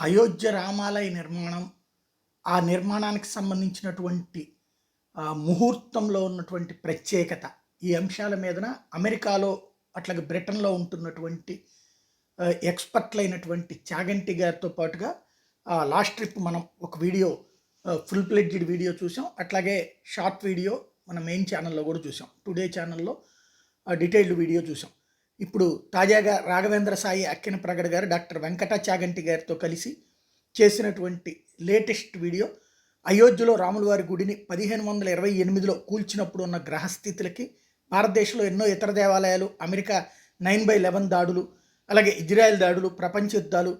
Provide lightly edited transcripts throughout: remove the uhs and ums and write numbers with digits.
అయోధ్య రామాలయ నిర్మాణం, ఆ నిర్మాణానికి సంబంధించినటువంటి ముహూర్తంలో ఉన్నటువంటి ప్రత్యేకత, ఈ అంశాల మీదన అమెరికాలో అట్లాగే బ్రిటన్‌లో ఉంటున్నటువంటి ఎక్స్‌పర్ట్‌లైనటువంటి చాగంటి గారితో పాటుగా లాస్ట్ ట్రిప్ మనం ఒక వీడియో ఫుల్ ప్లెడ్జ్డ్ వీడియో చూసాం. అట్లాగే షార్ట్ వీడియో మన మెయిన్ ఛానల్‌లో కూడా చూసాం. టుడే ఛానల్‌లో డీటెయిల్డ్ వీడియో చూసాం. ఇప్పుడు తాజాగా రాఘవేంద్ర సాయి అక్కిన ప్రగడ గారు డాక్టర్ వెంకట చాగంటి గారితో కలిసి చేసినటువంటి లేటెస్ట్ వీడియో అయోధ్యలో రాములవారి గుడిని 1528లో కూల్చినప్పుడు ఉన్న గ్రహస్థితులకి, భారతదేశంలో ఎన్నో ఇతర దేవాలయాలు, అమెరికా 9/11 దాడులు, అలాగే ఇజ్రాయెల్ దాడులు, ప్రపంచ యుద్ధాలు,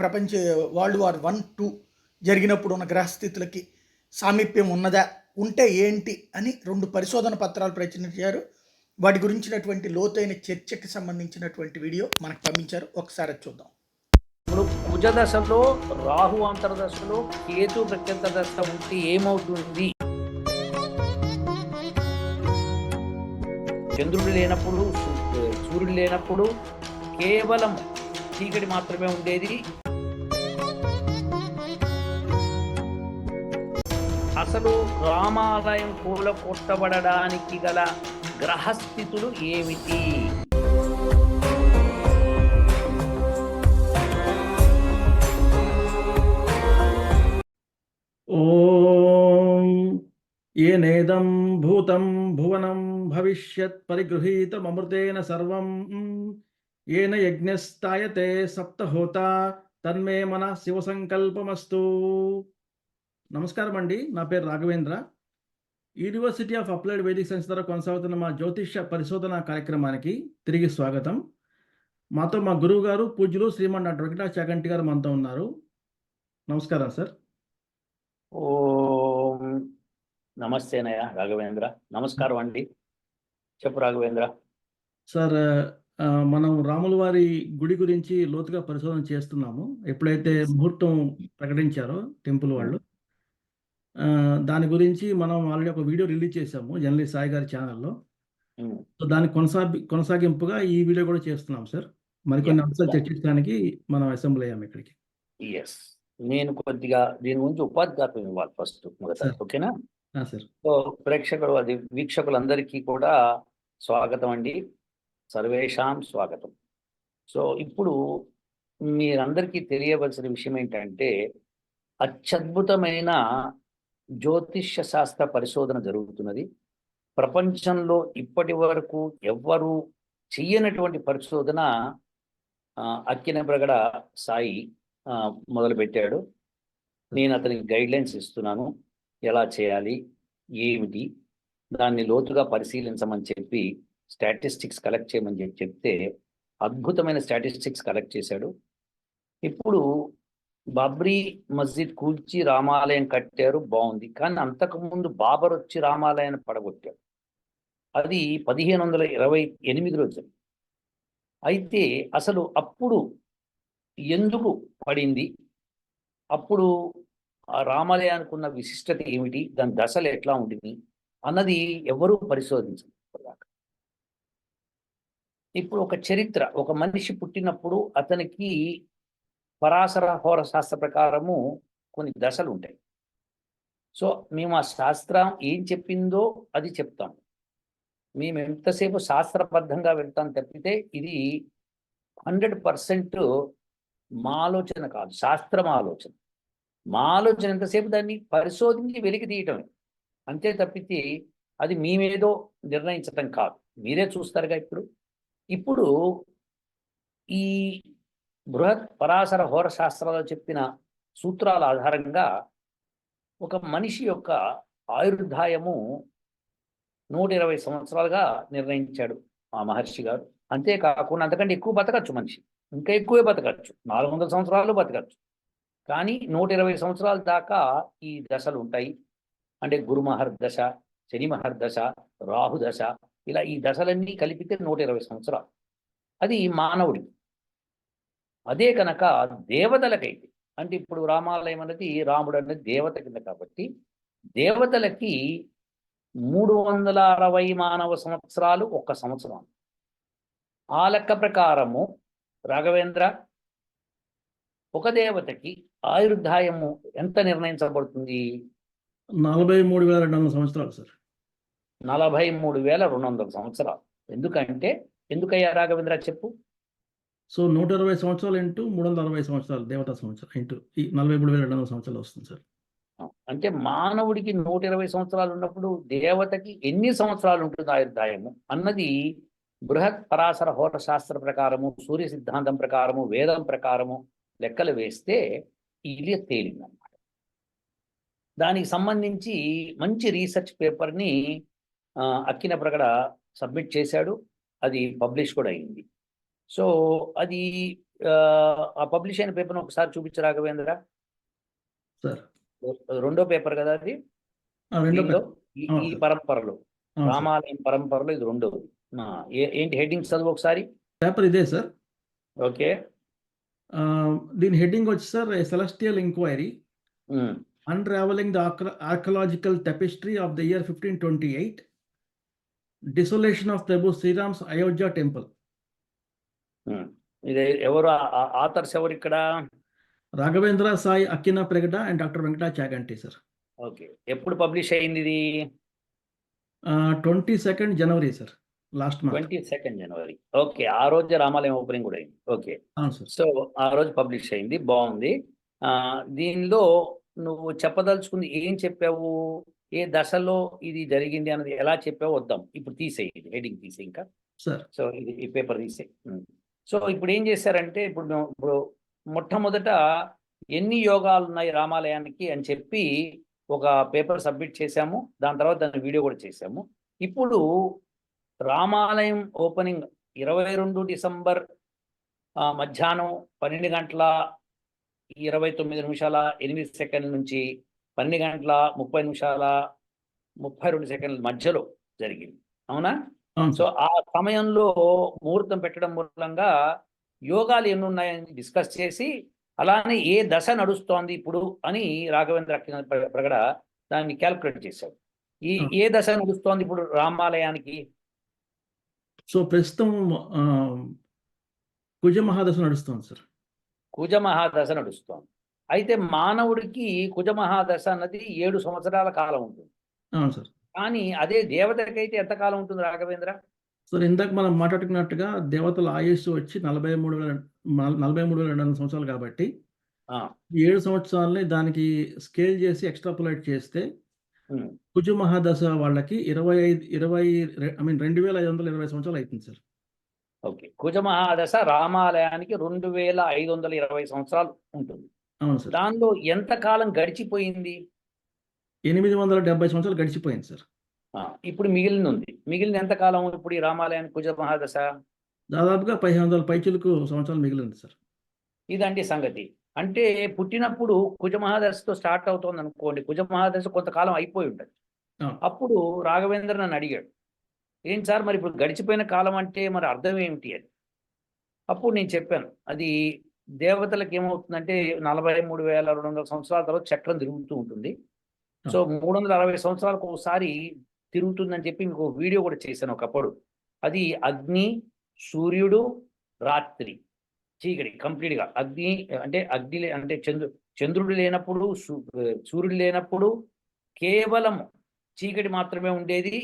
ప్రపంచ వరల్డ్ వార్ 1, 2 జరిగినప్పుడు ఉన్న గ్రహస్థితులకి సామీప్యం ఉన్నదా, ఉంటే ఏంటి అని 2 పరిశోధన పత్రాలు ప్రచురించారు. వాటి గురించినటువంటి లోతైన చర్చకి సంబంధించినటువంటి వీడియో మనకు పంపించారు. ఒకసారి చూద్దాం. ఇప్పుడు కుజ దశలో, రాహు అంతర్దశలో, కేతు ప్రత్యంత దశ ఉంటే ఏమవుతుంది? చంద్రుడు లేనప్పుడు, సూర్యుడు లేనప్పుడు కేవలం చీకటి మాత్రమే ఉండేది. అసలు రామాలయం కూలకొట్టబడడానికి గల గ్రహస్థితులు ఏమిటి? ఓం ఏనేదం భూతం భువనం భవిష్యత్ పరిగృహీతమృతేన సర్వం ఏన యజ్ఞస్థాయతే సప్తహోత తన్మే మన శివ సంకల్పమస్తు. నమస్కారం అండి, నా పేరు Raghavendra. University of applied Vedic science ద్వారా కొనసాగుతున్న మా జ్యోతిష్య పరిశోధన కార్యక్రమానికి తిరిగి స్వాగతం. మాతో మా గురువు గారు పూజ్యులు శ్రీమాన్ డాక్టర్ వెంకట చాగంటి గారు మనతో ఉన్నారు. నమస్కారం సార్. ఓం నమస్తేనయ్య రాఘవేంద్ర. నమస్కారం అండి. చెప్పు రాఘవేంద్ర. సార్, మనం రాముల వారి గుడి గురించి లోతుగా పరిశోధన చేస్తున్నాము. ఎప్పుడైతే ముహూర్తం ప్రకటించారో టెంపుల్ వాళ్ళు, దాని గురించి మనం ఆల్రెడీ ఒక వీడియో రిలీజ్ చేసాము జర్నలిస్ట్ సాయి గారి ఛానల్లో. సో దాని కొనసాగింపుగా ఈ వీడియో కూడా చేస్తున్నాం సార్. మరికొన్ని అంశాలు చర్చించడానికి మనం అసెంబ్లీ అయ్యాము ఇక్కడికి. ఎస్, నేను కొద్దిగా దీని గురించి ఉపాధ్యాతం ఇవ్వాలి ఫస్ట్ మొదట, ఓకేనా? సార్. సో ప్రేక్షకులు, అది వీక్షకులందరికీ కూడా స్వాగతం అండి. సర్వేషాం స్వాగతం. సో ఇప్పుడు మీరందరికీ తెలియవలసిన విషయం ఏంటంటే, అత్యద్భుతమైన జ్యోతిష్య శాస్త్ర పరిశోధన జరుగుతున్నది. ప్రపంచంలో ఇప్పటి వరకు ఎవ్వరూ చెయ్యనటువంటి పరిశోధన అక్కిన ప్రగడ సాయి మొదలుపెట్టాడు. నేను అతనికి గైడ్లైన్స్ ఇస్తున్నాను, ఎలా చేయాలి, ఏమిటి, దాన్ని లోతుగా పరిశీలించమని చెప్పి స్టాటిస్టిక్స్ కలెక్ట్ చేయమని చెప్తే అద్భుతమైన స్టాటిస్టిక్స్ కలెక్ట్ చేశాడు. ఇప్పుడు బాబ్రీ మస్జిద్ కూల్చి రామాలయం కట్టారు, బాగుంది. కానీ అంతకుముందు బాబర్ వచ్చి రామాలయాన్ని పడగొట్టాడు. అది 1528లో జరిగింది. అయితే అసలు అప్పుడు ఎందుకు పడింది, అప్పుడు ఆ రామాలయానికి ఉన్న విశిష్టత ఏమిటి, దాని దశలు ఎట్లా ఉంటుంది అన్నది ఎవరూ పరిశోధించరు. ఇప్పుడు ఒక చరిత్ర, ఒక మనిషి పుట్టినప్పుడు అతనికి పరాశర హోర శాస్త్ర ప్రకారము కొన్ని దశలు ఉంటాయి. సో మేము ఆ శాస్త్రం ఏం చెప్పిందో అది చెప్తాం. మేము ఎంతసేపు శాస్త్రబద్ధంగా వెళ్తాం తప్పితే ఇది 100% మా ఆలోచన కాదు, శాస్త్రం ఆలోచన. మా ఆలోచన ఎంతసేపు దాన్ని పరిశోధించి వెలికి తీయటమే, అంతే తప్పితే అది మేమేదో నిర్ణయించటం కాదు. మీరే చూస్తారుగా. ఇప్పుడు ఈ బృహత్ పరాశర హోర శాస్త్రాల్లో చెప్పిన సూత్రాల ఆధారంగా ఒక మనిషి యొక్క ఆయుర్దాయము 120 సంవత్సరాలుగా నిర్ణయించాడు ఆ మహర్షి గారు. అంతేకాకుండా అంతకంటే ఎక్కువ బతకచ్చు మనిషి, ఇంకా ఎక్కువే బతకచ్చు, 400 సంవత్సరాలు బతకచ్చు. కానీ 120 సంవత్సరాల దాకా ఈ దశలు ఉంటాయి. అంటే గురుమహర్దశ, శనిమహర్దశ, రాహుదశ, ఇలా ఈ దశలన్నీ కలిపితే 120 సంవత్సరాలు. అది మానవుడికి. అదే కనుక దేవతలకైతే, అంటే ఇప్పుడు రామాలయం అనేది రాముడు అనేది దేవత కింద, కాబట్టి దేవతలకి 360 మానవ సంవత్సరాలు 1 సంవత్సరం. ఆ లెక్క ప్రకారము రాఘవేంద్ర ఒక దేవతకి ఆయుర్దాయము ఎంత నిర్ణయించబడుతుంది? 43,200 సంవత్సరాలు సార్. 43,200 సంవత్సరాలు. ఎందుకయ్యా రాఘవేంద్ర చెప్పు? సో 120 సంవత్సరాలు ఇంటూ 360 సంవత్సరాలు దేవతా సంవత్సరం ఇంటూ ఈ 43,200 సంవత్సరాలు వస్తుంది సార్. అంటే మానవుడికి 120 సంవత్సరాలు ఉన్నప్పుడు దేవతకి ఎన్ని సంవత్సరాలు ఉంటుంది ఆయుర్దాయము అన్నది బృహత్ పరాశర హోర శాస్త్ర ప్రకారము, సూర్య సిద్ధాంతం ప్రకారము, వేదం ప్రకారము లెక్కలు వేస్తే ఇది తేలిందన్నమాట. దానికి సంబంధించి మంచి రీసెర్చ్ పేపర్ని అక్కిన ప్రగడ సబ్మిట్ చేశాడు. అది పబ్లిష్ కూడా అయింది. సో అది ఆ పబ్లిష్ అయిన పేపర్ని ఒకసారి చూపించు రాఘవేంద్ర. సార్ రెండో పేపర్ కదా అది. రెండో దీనిలో అవును ఈ సార్. పరంపరలో, అవును సార్. రామాలయం పరంపరలో ఇది రెండోది. ఏంటి హెడ్డింగ్ చదువు ఒకసారి. పేపర్ ఇదే సార్. ఓకే. దీని హెడ్డింగ్ వచ్చి sir celestial inquiry unravelling the archaeological tapestry of the year 1528 desolation of Prabhu Shriram's Ayodhya temple. ఇది ఎవరు ఆథర్స్ ఎవరు ఇక్కడ? Raghavendra Sai Akkina Pragada and doctor Venkata Chaganti sir. Okay. ఎప్పుడు పబ్లిష్ అయింది ఇది? 22nd జనవరి సార్, లాస్ట్ మంత్. 22nd జనవరి. ఓకే. ఆ రోజు రామాలయం ఓపెనింగ్ కూడా అయింది. ఓకే. అవును సార్. సో ఆ రోజు పబ్లిష్ అయింది. బాగుంది. దీనిలో నువ్వు చెప్పదలుచుకుంది ఏం చెప్పావు? ఏ దశలో ఇది జరిగింది అన్నది ఎలా చెప్పావు వద్దాం. ఇప్పుడు తీసేయి, హెడ్డింగ్ తీసేయి ఇంకా. సార్ సో ఇది ఈ పేపర్ తీసేయి. సో ఇప్పుడు ఏం చేశారంటే ఇప్పుడు మొట్టమొదట ఎన్ని యోగాలు ఉన్నాయి రామాలయానికి అని చెప్పి ఒక పేపర్ సబ్మిట్ చేశాము. దాని తర్వాత దాని వీడియో కూడా చేశాము. ఇప్పుడు రామాలయం ఓపెనింగ్ 22 డిసెంబర్ మధ్యాహ్నం 12:29:08 నుంచి 12:30:32 మధ్యలో జరిగింది. అవునా? అవును సో సార్. ఆ సమయంలో ముహూర్తం పెట్టడం మూలంగా యోగాలు ఎన్ని ఉన్నాయని డిస్కస్ చేసి, అలానే ఏ దశ నడుస్తోంది ఇప్పుడు అని రాఘవేంద్ర అక్కిన ప్రగడ దాన్ని క్యాల్కులేట్ చేశాడు. ఏ దశ నడుస్తోంది ఇప్పుడు రామాలయానికి? సో ప్రస్తుతం కుజ మహాదశ నడుస్తుంది సార్. కుజ మహాదశ నడుస్తోంది. అయితే మానవుడికి కుజ మహాదశ అన్నది 7 సంవత్సరాల కాలం ఉంటుంది. అవును సార్. కానీ అదే దేవతకైతే ఎంత కాలం ఉంటుంది రాఘవేంద్ర? సార్ ఇందాక మనం మాట్లాడుకున్నట్టుగా దేవతల ఆయుస్సు వచ్చి 43,200 సంవత్సరాలు కాబట్టి 7 సంవత్సరాలని దానికి స్కేల్ చేసి ఎక్స్ట్రాపులేట్ చేస్తే కుజ మహాదశ వాళ్ళకి 2,520 సంవత్సరాలు అవుతుంది సార్. ఓకే. కుజ మహాదశ రామాలయానికి 2,520 సంవత్సరాలు ఉంటుంది. అవును సార్. దానిలో ఎంత కాలం గడిచిపోయింది? 870 సంవత్సరాలు గడిచిపోయింది సార్. ఇప్పుడు మిగిలిన ఎంత కాలం ఇప్పుడు ఈ రామాలయానికి కుజ మహాదశ? దాదాపుగా 1500 పైచిలకు సంవత్సరాలు మిగిలింది సార్. ఇదండి సంగతి. అంటే పుట్టినప్పుడు కుజ మహాదశతో స్టార్ట్ అవుతుంది అనుకోండి. కుజ మహాదశ కొంతకాలం అయిపోయి ఉంటుంది. అప్పుడు రాఘవేంద్ర నన్ను అడిగాడు, ఏంటి సార్ మరి ఇప్పుడు గడిచిపోయిన కాలం అంటే మరి అర్థం ఏమిటి అని. అప్పుడు నేను చెప్పాను, అది దేవతలకు ఏమవుతుందంటే 43,200 సంవత్సరాల తర్వాత చక్రం తిరుగుతూ ఉంటుంది. సో 360 సంవత్సరాలకు ఒకసారి తిరుగుతుందని చెప్పి మీకు వీడియో కూడా చేశాను ఒకప్పుడు. అది అగ్ని, సూర్యుడు, రాత్రి, చీకటి కంప్లీట్గా. అగ్ని అంటే చంద్రుడు లేనప్పుడు, సూర్యుడు లేనప్పుడు కేవలం చీకటి మాత్రమే ఉండేది.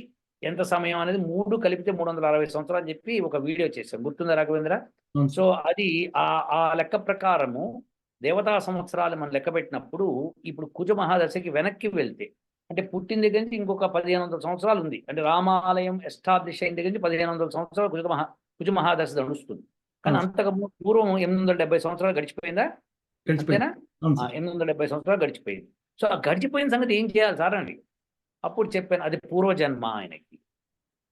ఎంత సమయం అనేది 3 కలిపితే 360 సంవత్సరాలు అని చెప్పి ఒక వీడియో చేశాం. గుర్తుందా రాఘవేంద్ర? సో అది ఆ లెక్క ప్రకారము దేవతా సంవత్సరాలు మనం లెక్క పెట్టినప్పుడు ఇప్పుడు కుజ మహాదశకి వెనక్కి వెళ్తే, అంటే పుట్టిన దగ్గర నుంచి ఇంకొక 1500 సంవత్సరాలు ఉంది. అంటే రామాలయం ఎస్టాబ్లిష్ అయిన దగ్గర నుంచి 1500 సంవత్సరాలు కుజ మహాదశ నడుస్తుంది. కానీ అంతకు పూర్వం 870 సంవత్సరాలు గడిచిపోయిందా? అంతేనా? 870 సంవత్సరాలు గడిచిపోయింది. సో ఆ గడిచిపోయిన సంగతి ఏం చేయాలి సార్ అండి? అప్పుడు చెప్పాను, అది పూర్వజన్మ ఆయనకి.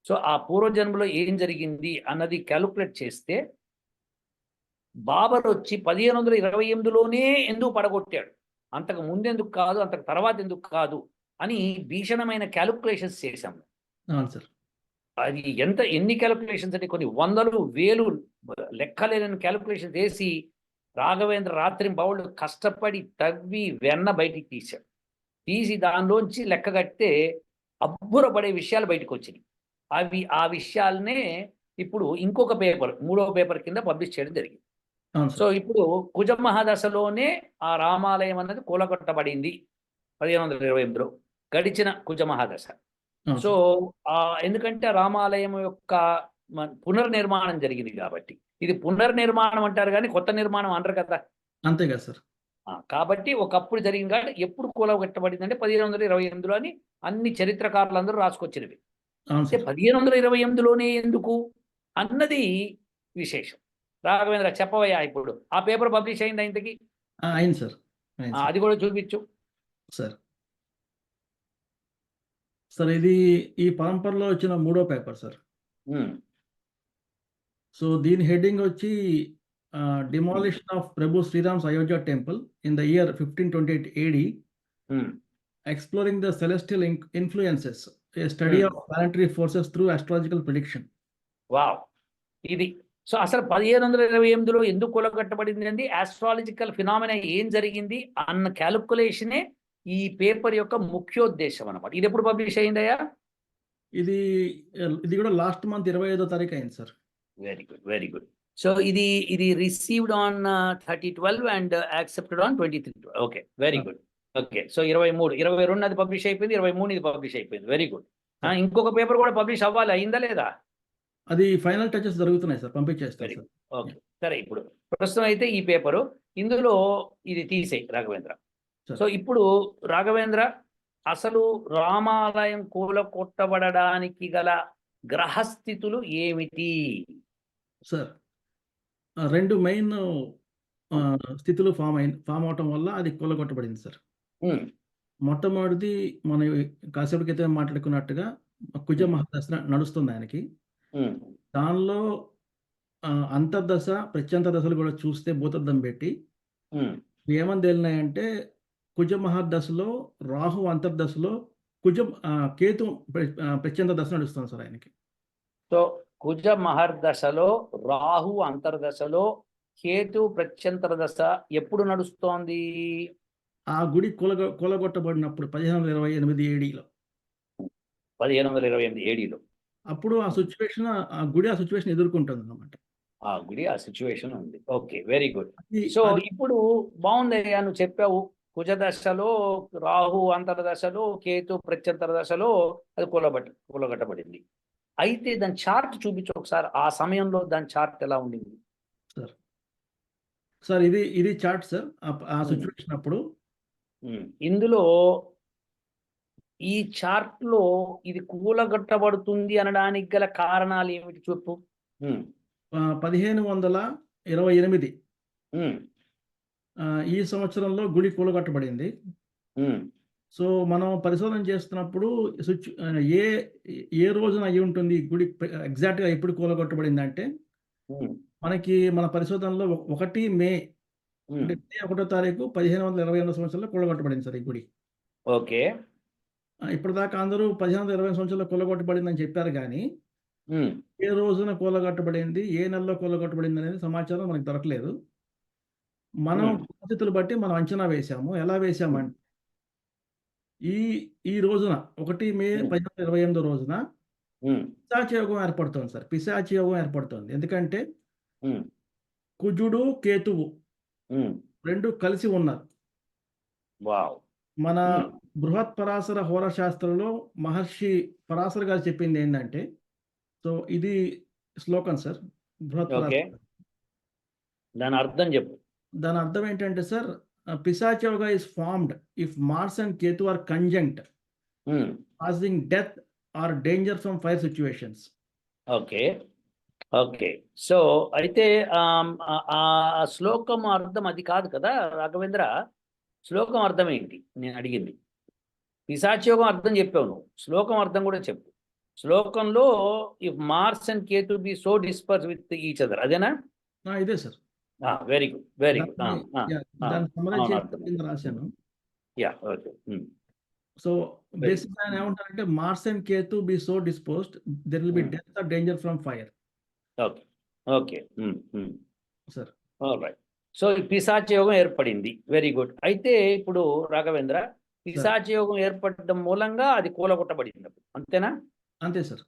సో ఆ పూర్వజన్మలో ఏం జరిగింది అన్నది క్యాలిక్యులేట్ చేస్తే బాబర్ వచ్చి 1528లోనే ఎందుకు పడగొట్టాడు, అంతకు ముందెందుకు కాదు, అంతకు తర్వాత ఎందుకు కాదు అని భీషణమైన క్యాలిక్యులేషన్స్ చేశాము. అది ఎన్ని క్యాలిక్యులేషన్స్ అంటే కొన్ని వందలు వేలు లెక్కలేని క్యాలిక్యులేషన్స్ వేసి రాఘవేంద్ర రాత్రి బౌళ్ళు కష్టపడి తవ్వి వెన్న బయటికి తీశాడు. తీసి దానిలోంచి లెక్క కడితే అబ్బురపడే విషయాలు బయటకు వచ్చినాయి. ఆ విషయాలనే ఇప్పుడు ఇంకొక పేపర్, 3వ పేపర్ కింద పబ్లిష్ చేయడం జరిగింది. అవును సో సార్. ఇప్పుడు కుజ మహాదశలోనే ఆ రామాలయం అన్నది కూలగొట్టబడింది 1528లో గడిచిన కుజ మహాదశ. అవును సో సార్. ఎందుకంటే ఆ రామాలయం యొక్క పునర్నిర్మాణం జరిగింది కాబట్టి. ఇది పునర్నిర్మాణం అంటారు కానీ కొత్త నిర్మాణం అనరు కదా. అంతే కదా సార్. కాబట్టి ఒకప్పుడు జరిగింది కాబట్టి ఎప్పుడు కూలగొట్టబడిందంటే 1528లో అని అన్ని చరిత్రకారులందరూ రాసుకొచ్చినవి. అవును అంటే సార్. 1528లోనే ఎందుకు అన్నది విశేషం. రాఘవేంద్ర చెప్పవయ్యా ఇప్పుడు. ఆ పేపర్ పబ్లిష్ అయిందా ఇంతకి? అయింది సార్. అయింది సార్. అది కూడా చూపించు. సార్. సార్ ఇది ఈ పరంపరలో వచ్చిన మూడో పేపర్ సార్. ఉమ్, సో దీని హెడ్డింగ్ వచ్చి demolition of Prabhu Shriram's Ayodhya temple in the year 1528 AD, um, exploring the celestial influences, a study of planetary forces through astrological prediction. Wow. ఇది సో అసలు 1528లో ఎందుకు కూలగొట్టబడింది అండి? ఆస్ట్రాలజికల్ ఫినామినా ఏం జరిగింది అన్న క్యాలిక్యులేషనే ఈ పేపర్ యొక్క ముఖ్యోద్దేశం అన్నమాట. ఇది ఎప్పుడు పబ్లిష్ అయిందయ్యా? ఇది ఇది కూడా లాస్ట్ మంత్ 25వ తారీఖు అయింది sir. Very good, very good. So ఇది received on 30/12 and accepted on 23. Okay, very good. Okay, so 22 అది పబ్లిష్ అయిపోయింది, 23 ఇది పబ్లిష్ అయిపోయింది. Very good. ఇంకొక పేపర్ కూడా పబ్లిష్ అవ్వాలి, అయిందా లేదా? అది ఫైనల్ టచెస్ జరుగుతున్నాయి సార్, పంపించేస్తాను వెరీ సార్. గుడ్. ఓకే, సరే. ఇప్పుడు ప్రస్తుతం అయితే ఈ పేపరు ఇందులో ఇది తీసేయి రాఘవేంద్ర. సరే. సో ఇప్పుడు రాఘవేంద్ర, అసలు రామాలయం కూలగొట్టబడడానికి గల గ్రహస్థితులు ఏమిటి? సార్, రెండు మెయిన్ స్థితులు ఫామ్ అవటం వల్ల అది కూలగొట్టబడింది సార్. ఉమ్, మొట్టమొదటిది మనం కాసేపు క్రితం మాట్లాడుకున్నట్టుగా కుజ మహాదశ నడుస్తుంది ఆయనకి. ఉమ్, దానిలో అంతర్దశ ప్రత్యంతర దశలు కూడా చూస్తే భూతద్దం పెట్టి ఉమ్. ఏమని తేలినాయంటే కుజ మహాదశలో రాహు అంతర్దశలో కేతు ప్రత్యంతర దశ నడుస్తుంది సార్ ఆయనకి. సో కుజ మహర్దశలో, రాహు అంతర్దశలో, కేతు ప్రత్యంతర దశ ఎప్పుడు నడుస్తోంది? ఆ గుడి కూలగొట్టబడినప్పుడు 1528 ADలో. 1528 ఏడీలో అప్పుడు ఆ సిచ్యువేషన్ ఆ గుడి ఆ సిచ్యువేషన్ ఎదుర్కొంటుంది అన్నమాట. ఆ గుడి ఆ సిచ్యువేషన్ ఉంది. Okay, very good. అది- సో అది- ఇప్పుడు బాగుందయ్యా, నువ్వు చెప్పావు. కుజ దశలో, రాహు అంతర్దశలో, కేతు ప్రత్యంతర దశలో అది కూలగొట్టబడింది. అయితే దాని చార్ట్ చూపించు ఒకసారి. ఆ సమయంలో దాని చార్ట్ ఎలా ఉండింది? సార్ ఇది చార్ట్ సార్ ఆ సిచ్యువేషన్ అప్పుడు. ఇందులో ఈ చార్ట్ లో ఇది కూలగొట్టబడుతుంది అనడానికి గల కారణాలు ఏమిటి చెప్పు. 1528 ఈ సంవత్సరంలో గుడి కూలగొట్టబడింది. సో మనం పరిశోధన చేస్తున్నప్పుడు ఏ రోజున అయి ఉంటుంది గుడి ఎగ్జాక్ట్ గా ఎప్పుడు కూలగొట్టబడింది అంటే మనకి మన పరిశోధనలో 1 మే అంటే మే 1వ తారీఖు 1528 సంవత్సరంలో కూలగొట్టబడింది సార్ ఈ గుడి. ఓకే. ఇప్పటిదాకా అందరూ 1528 సంవత్సరంలో కూలగొట్టబడిందని చెప్పారు కానీ ఏ రోజున కూలగొట్టబడింది, ఏ నెలలో కూలగొట్టబడింది అనేది సమాచారం మనకు దొరకలేదు. మనం పరిస్థితులు బట్టి మనం అంచనా వేశాము. ఎలా వేశామంటే ఈ రోజున 1 మే 1528 రోజున పిశాచ యోగం ఏర్పడుతుంది సార్. పిశాచ యోగం ఏర్పడుతుంది. ఎందుకంటే కుజుడు కేతువు రెండు కలిసి ఉన్నారు. మన బృహత్ పరాశర హోరా శాస్త్రంలో మహర్షి పరాశర గారు చెప్పింది ఏంటంటే, సో ఇది శ్లోకం సార్. బృహత్ పరాశర. దాని అర్థం చెప్పు. దాని అర్థం ఏంటంటే sir, Pishacha yoga is formed if Mars and Ketu are conjunct, causing death or danger from fire situations. Okay, okay. So అయితే ఆ శ్లోకం అర్థం అది కాదు కదా రాఘవేంద్ర. శ్లోకం అర్థం ఏంటి నేను అడిగింది? పిశాచయోగం అర్థం చెప్పావు నువ్వు, శ్లోకం అర్థం కూడా చెప్పు. శ్లోకంలో if Mars and Ketu be so disperse with each other, అదేనా? ఇదే sir. Very good, very good. రాశాను. Yeah, okay. సో బేసిక్ ఆయన ఏమంటారంటే Mars and Ketu be so disposed there will be death or danger from fire. Okay, okay sir. Alright. So ఈ పిశాచ యోగం ఏర్పడింది. Very good. అయితే ఇప్పుడు రాఘవేంద్ర, పిశాచ యోగం ఏర్పడడం మూలంగా అది కూలగొట్టబడింది, అంతేనా? అంతే సార్.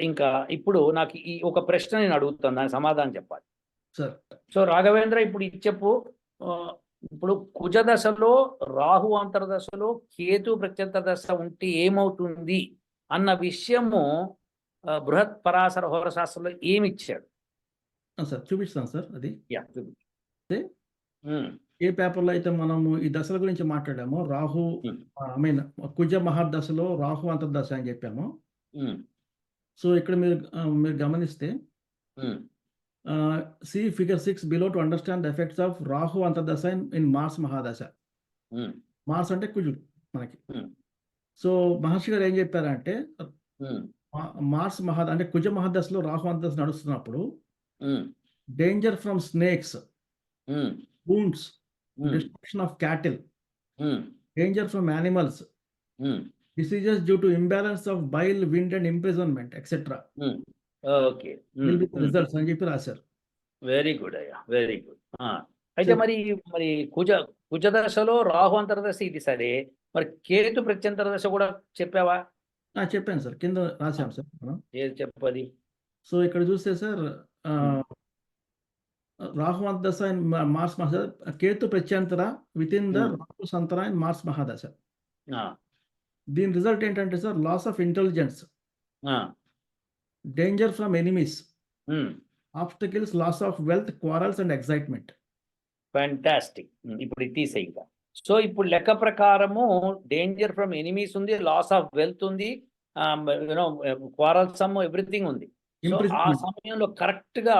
ఇంకా ఇప్పుడు నాకు ఈ ఒక ప్రశ్న నేను అడుగుతాను, దానికి సమాధానం చెప్పాలి. సార్. సో రాఘవేంద్ర ఇప్పుడు ఇది చెప్పు. ఆ, ఇప్పుడు కుజ దశలో రాహు అంతర్దశలో కేతు ప్రత్యంతర దశ ఉంటే ఏమవుతుంది అన్న విషయము బృహత్ పరాశర హోరశాస్త్రంలో ఏమిచ్చాడు? సార్ చూపిస్తాను సార్. అది యా, చూపించు. అంటే ఉమ్, ఏ పేపర్లో అయితే మనము ఈ దశల గురించి మాట్లాడామో, రాహు ఉమ్, ఐ మీన్ కుజ మహాదశలో రాహు అంతర్దశ అని చెప్పాము. ఉమ్, సో ఇక్కడ మీరు గమనిస్తే see figure 6 below to understand the effects of Rahu Antardasha in Mars Mahadasha. Um, Mars అంటే కుజుడు మనకి. ఉమ్, సో మహర్షి గారు ఏం చెప్పారంటే ఉమ్, మార్స్ అంటే కుజ మహాదశలో రాహు అంతర్దశ నడుస్తున్నప్పుడు um, danger from snakes, um, wounds, um, destruction of cattle, um, danger from animals, um, diseases due to imbalance of bile, wind and imprisonment, etc. Um. Okay. will be the results అని చెప్పి రాశారు. Very good అయ్యా, very good. అయితే మరి మరి కుజ దశలో రాహు అంతర్దశ ఇది సరే, మరి కేతు ప్రత్యంతర దశ కూడా చెప్పావా? చెప్పాను సార్, కింద రాశాం సార్ మనం. ఏది చెప్పది? సో ఇక్కడ చూస్తే సార్ రాహు అంతర్దశ ఇన్ మార్స్ మహాదశ, కేతు ప్రత్యంతర విత్ ఇన్ ద రాహు సంతర ఇన్ మార్స్ మహాదశ. దీని రిజల్ట్ ఏంటంటే sir, loss of intelligence, danger from enemies, obstacles, loss of wealth, quarrels and excitement. Fantastic. ఇప్పుడు ఇది తీసే ఇంకా. సో ఇప్పుడు లెక్క ప్రకారము డేంజర్ ఫ్రమ్ ఎనిమీస్ ఉంది, లాస్ ఆఫ్ వెల్త్ ఉంది, యూనో క్వారల్సమ్, ఎవ్రీథింగ్ ఉంది. సో ఆ సమయంలో కరెక్ట్ గా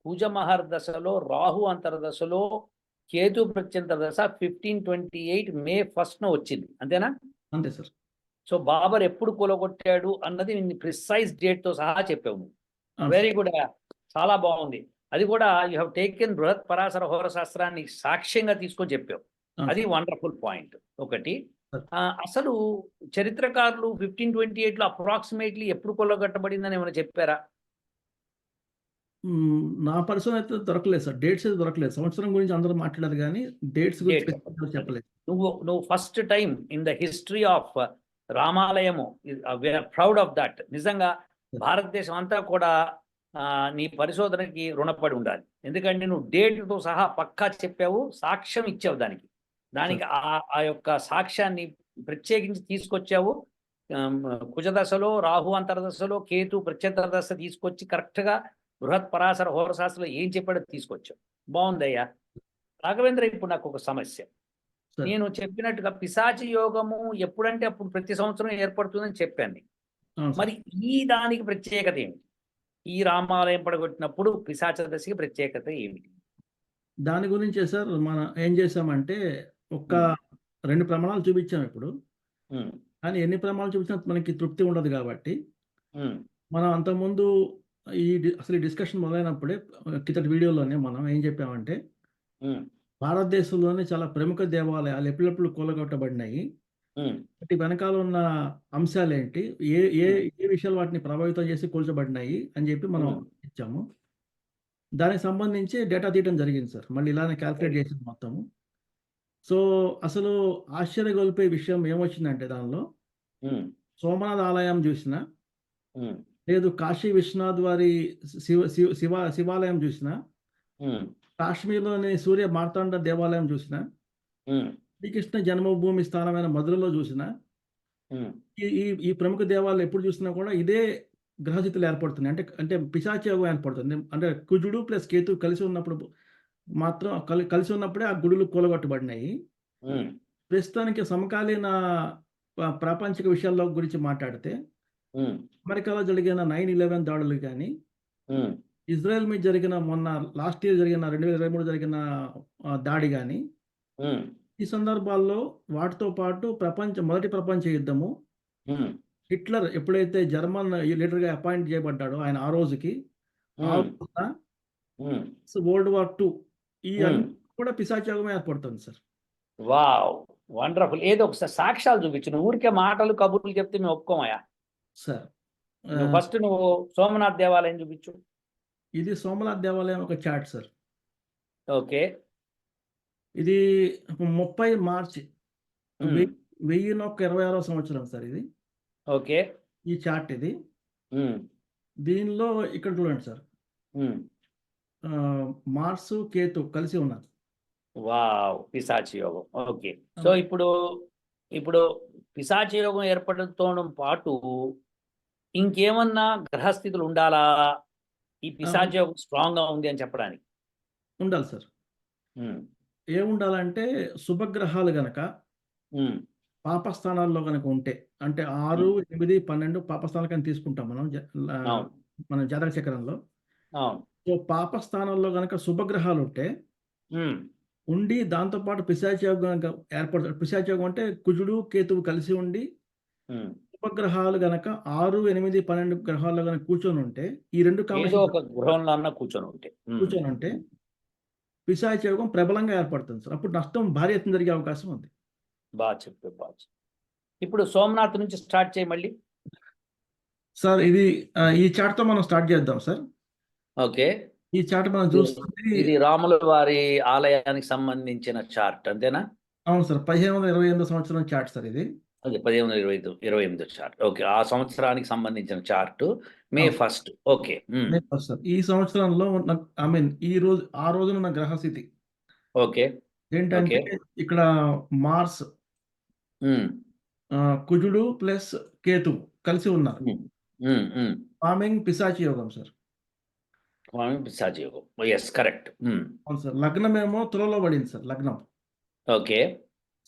కుజ మహర్దశలో రాహు అంతర్దశలో కేతు ప్రత్యంతర దశ 1528 May 1st వచ్చింది, అంతేనా? అంతే సార్. సో బాబర్ ఎప్పుడు కూలగొట్టాడు అన్నది ప్రిసైజ్ డేట్ తో సహా చెప్పావు. వెరీ గుడ్, చాలా బాగుంది. అది కూడా యూ హ్యావ్ టేకెన్ బృహత్ పరాశర హోరశాస్త్రాన్ని సాక్ష్యంగా తీసుకొని చెప్పావు. అది వండర్ఫుల్ పాయింట్. ఒకటి, అసలు చరిత్రకారులు 1528లో అప్రాక్సిమేట్లీ ఎప్పుడు కొల్లగొట్టబడిందని ఏమైనా చెప్పారా? నా పరిశోధన అయితే దొరకలేదు సార్, డేట్స్ అయితే దొరకలేదు. సంవత్సరం గురించి అందరూ మాట్లాడారు కానీ డేట్స్ గురించి చెప్పలేదు. నువ్వు first time in the history of రామాలయము, వీఆర్ ప్రౌడ్ ఆఫ్ దట్. నిజంగా భారతదేశం అంతా కూడా నీ పరిశోధనకి రుణపడి ఉండాలి. ఎందుకంటే నువ్వు డేట్తో సహా పక్కా చెప్పావు, సాక్ష్యం ఇచ్చావు. దానికి ఆ యొక్క సాక్ష్యాన్ని ప్రత్యేకించి తీసుకొచ్చావు. కుజదశలో రాహు అంతర్దశలో కేతు ప్రత్యంతర దశ తీసుకొచ్చి కరెక్ట్గా బృహత్ పరాశర హోరశాస్త్రంలో ఏం చెప్పాడో తీసుకొచ్చావు. బాగుందయ్యా. రాఘవేంద్ర, ఇప్పుడు నాకు ఒక సమస్య. నేను చెప్పినట్టుగా పిశాచి యోగము ఎప్పుడంటే అప్పుడు ప్రతి సంవత్సరం ఏర్పడుతుందని చెప్పాను. మరి ఈ దానికి ప్రత్యేకత ఏమిటి? ఈ రామాలయం పడగొట్టినప్పుడు పిశాచ దశకి ప్రత్యేకత ఏమిటి? దాని గురించే సార్ మనం ఏం చేసామంటే ఒక 2 ప్రమాణాలు చూపించాం ఇప్పుడు. కానీ ఎన్ని ప్రమాణాలు చూపించినా మనకి తృప్తి ఉండదు కాబట్టి మనం అంతకుముందు అసలు ఈ డిస్కషన్ మొదలైనప్పుడే కిందటి వీడియోలోనే మనం ఏం చెప్పామంటే, భారతదేశంలోనే చాలా ప్రముఖ దేవాలయాలు ఎప్పుడెప్పుడు కూలగొట్టబడినాయి, వాటి వెనకాల ఉన్న అంశాలు ఏంటి, ఏ విషయాలు వాటిని ప్రభావితం చేసి కూల్చబడినాయి అని చెప్పి మనం ఇచ్చాము. దానికి సంబంధించి డేటా తీయడం జరిగింది సార్. మళ్ళీ ఇలానే క్యాల్కులేట్ చేసింది మొత్తము. సో అసలు ఆశ్చర్యగొల్పే విషయం ఏమొచ్చిందంటే, దానిలో సోమనాథ్ ఆలయం చూసిన, లేదు కాశీ విశ్వనాథ్ వారి శివాలయం చూసిన, కాశ్మీర్లోని సూర్య మార్తాండ దేవాలయం చూసిన, శ్రీకృష్ణ జన్మభూమి స్థానమైన మధురలో చూసిన, ఈ ప్రముఖ దేవాలయాలు ఎప్పుడు చూసినా కూడా ఇదే గ్రహస్థితులు ఏర్పడుతున్నాయి. అంటే పిశాచ యోగం ఏర్పడుతుంది. అంటే కుజుడు ప్లస్ కేతు కలిసి ఉన్నప్పుడు మాత్రం కలిసి ఉన్నప్పుడే ఆ గుడులు కూలగొట్టబడినాయి. ప్రస్తుతానికి సమకాలీన ప్రాపంచిక విషయాల్లో గురించి మాట్లాడితే, అమెరికాలో జరిగిన 9/11 దాడులు కానీ, ఇజ్రాయెల్ మీద జరిగిన మొన్న లాస్ట్ ఇయర్ జరిగిన 2023 జరిగిన దాడి కానీ, ఈ సందర్భాల్లో వాటితో పాటు మొదటి ప్రపంచ యుద్ధము, హిట్లర్ ఎప్పుడైతే జర్మన్ లీడర్గా అపాయింట్ చేయబడ్డాడో ఆయన ఆ రోజుకి, వరల్డ్ వార్ 2, ఈ కూడా పిశాచయోగం ఏర్పడుతుంది సార్. Wow, wonderful. ఏదో ఒకసారి సాక్ష్యాలు చూపించు. ఊరికే మాటలు కబుర్లు చెప్తే మేము ఒప్పుకోమయ్యా సార్. ఫస్ట్ నువ్వు సోమనాథ్ దేవాలయం చూపించు. ఇది సోమనాథ్ దేవాలయం ఒక చార్ట్ సార్. ఓకే. ఇది 30 మార్చి 1126వ సంవత్సరం సార్ ఇది. ఓకే. ఈ చార్ట్ ఇది. దీనిలో ఇక్కడ చూడండి సార్, మార్స్ కేతు కలిసి ఉన్నారు. వావ్! పిశాచి యోగం. ఓకే. సో, అవును. ఇప్పుడు పిశాచి యోగం ఏర్పడడంతోను పాటు ఇంకేమన్నా గ్రహస్థితులు ఉండాలా? ఈ పిశాచి యోగం స్ట్రాంగ్‌గా ఉంది అని చెప్పడానికి? ఉండాలి సార్. హ్మ్. ఏముండాలంటే శుభగ్రహాలు గనక హ్మ్. పాపస్థానాల్లో గనక ఉంటే, అంటే 6, హ్మ్. 8, 12 పాపస్థానాలకని తీసుకుంటాం మనం అవును. మన జాతక చక్రంలో. అవును. సో, పాపస్థానాల్లో గనక శుభగ్రహాలుంటే హ్మ్. ఉండి దాంతో పాటు పిశాచ యోగం గనక ఏర్పడుతుంది. పిశాచ యోగం అంటే కుజుడు, కేతువు కలిసి ఉండి హ్మ్. ఉపగ్రహాలు గనక 6, 8, 12 గ్రహాల్లో గనక కూర్చొనుంటే, ఈ 2 ఏదో కాంబినేషన్ ఒక గృహంలో అన్నా కూర్చొనుంటే. హ్మ్. కూర్చొనుంటే పిశాచ యోగం ప్రబలంగా ఏర్పడుతుంది సార్. అప్పుడు నష్టం భారీ ఎత్తున జరిగే అవకాశం ఉంది. బా చెప్పావు. బా చెప్పావు. ఇప్పుడు సోమనాథ్ నుంచి స్టార్ట్ చేయి మళ్ళీ. సార్ ఇది ఈ చార్ట్‌తో మనం స్టార్ట్ చేద్దాం సార్. ఓకే. ఈ చార్ట్ మనం ఇది చూస్తుంది ఇది రాముల వారి ఆలయానికి సంబంధించిన చార్ట్ అంతేనా? అవును సార్. 1528 సంవత్సరం చార్ట్ సార్ ఇది. అదే 1528 చార్ట్. ఓకే. ఆ సంవత్సరానికి సంబంధించిన చార్ట్. మే అవును. 1. ఓకే. హ్మ్. May first sir. ఈ సంవత్సరంలో ఉన్న ఐ మీన్ ఆ రోజున ఉన్న గ్రహస్థితి ఓకే. ఓకే. ఏంటంటే ఇక్కడ మార్స్, హ్మ్. కుజుడు ప్లస్ కేతువు కలిసి ఉన్నారు. హ్మ్. హ్మ్. హ్మ్. ఫార్మింగ్ పిశాచి యోగం సార్. స్వామి పిశాచి యోగం. యెస్. కరెక్ట్. హ్మ్. అవును సార్. లగ్నమేమో తులలో పడింది సార్ లగ్నం. ఓకే.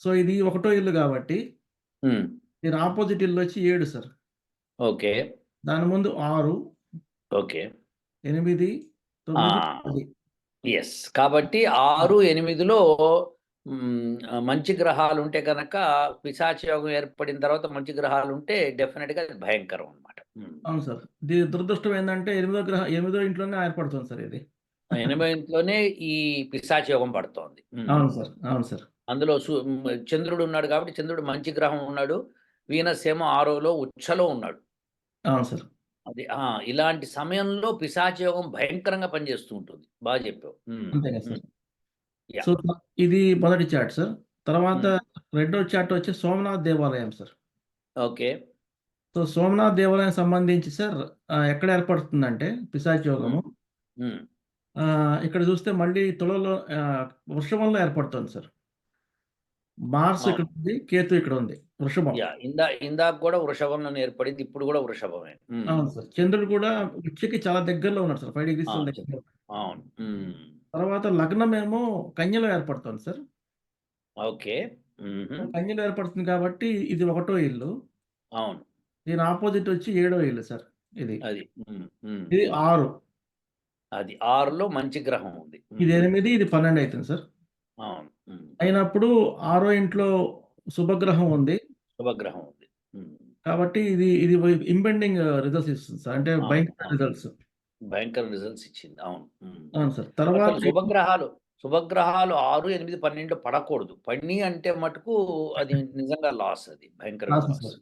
సో, ఇది ఒకటో ఇల్లు గాబట్టి, హ్మ్. దీని అపోజిట్ ఇల్లొచ్చి 7 సార్. ఓకే. దాని ముందు 6, ఓకే. 8, 9, ఆ! 10. యెస్. కాబట్టి 6, 8లో మంచి గ్రహాలుంటే గనక పిశాచ యోగం ఏర్పడిన తర్వాత మంచి గ్రహాలుంటే డెఫినిట్‌గా అది భయంకరం అన్నమాట. హ్మ్. అవును సార్. దురదృష్టం ఏందంటే ఎనిమిదో ఇంట్లోనే ఏర్పడుతుంది సార్ ఇది. 8 ఈ పిశాచ యోగం పడుతోంది. హ్మ్. అవును సార్. అవును సార్. అందులో చంద్రుడు ఉన్నాడు కాబట్టి చంద్రుడు మంచి గ్రహం ఉన్నాడు. వీనస్ ఏమో 6లో ఉచ్చలో ఉన్నాడు. అవును సార్. అది ఇలాంటి సమయంలో పిశాచ యోగం భయంకరంగా పనిచేస్తూ ఉంటుంది. బా చెప్పావు. హ్మ్. అంతే కదా హ్మ్. సార్. So, yeah! ఇది మొదటి చార్ట్ సార్. తర్వాత హ్మ్. రెండో చార్ట్ వచ్చి సోమనాథ్ దేవాలయం సార్. ఓకే. సో, సోమనాథ్ దేవాలయం సంబంధించి సార్ ఎక్కడ ఏర్పడుతుందంటే పిశాచ హ్మ్. యోగము హ్మ్. ఇక్కడ చూస్తే మళ్ళీ తులలో వృషభంలో ఏర్పడుతుంది సార్. మార్స్ అవును. ఇక్కడుంది. కేతు ఇక్కడుంది. వృషభం. యాహ్! ఇందాక గూడా వృషభంలోనే ఏర్పడింది. ఇప్పుడు గూడా వృషభమే. హ్మ్. అవును సార్. చంద్రుడు కూడా ఆ! వృశ్చికి చాలా దగ్గరలో ఉన్నాడు సార్. 5 డిగ్రీస్ ఆ! దగ్గరలో. చెప్పావు. అవును. హ్మ్. తర్వాత లగ్నమేమో కన్యలో ఏర్పడుతోంది సార్. ఓకే. హుహు. కన్యలో ఏర్పడుతుంది కాబట్టి ఇది ఒకటో ఇల్లు. అవును. దీని అపోజిట్ వచ్చి ఏడో ఇల్లు సార్ ఇది. అది. హ్మ్. హ్మ్. ఇది హ్మ్. 6. అది 6లో మంచి గ్రహం ఉంది. ఇది హ్మ్. 8, ఇది 12 అయితుంది సార్. అవును. హ్మ్. అయినప్పుడు ఆరో ఇంట్లో శుభగ్రహం ఉంది. శుభగ్రహం ఉంది. హ్మ్. కాబట్టి ఇది ఇంపెండింగ్ రిజల్ట్స్ ఇస్తుంది సార్. అంటే అవును. భయంకర అవును. రిజల్ట్స్. భయంకర రిజల్ట్స్ ఇచ్చింది. అవును. హ్మ్. అవును సార్. అసలు తర్వాత శుభగ్రహాలు 6, 8, 12 పడకూడదు. పడినియి అంటే మటుకు అది నిజంగా లాస్ అది. భయంకరమైన loss loss. Sir.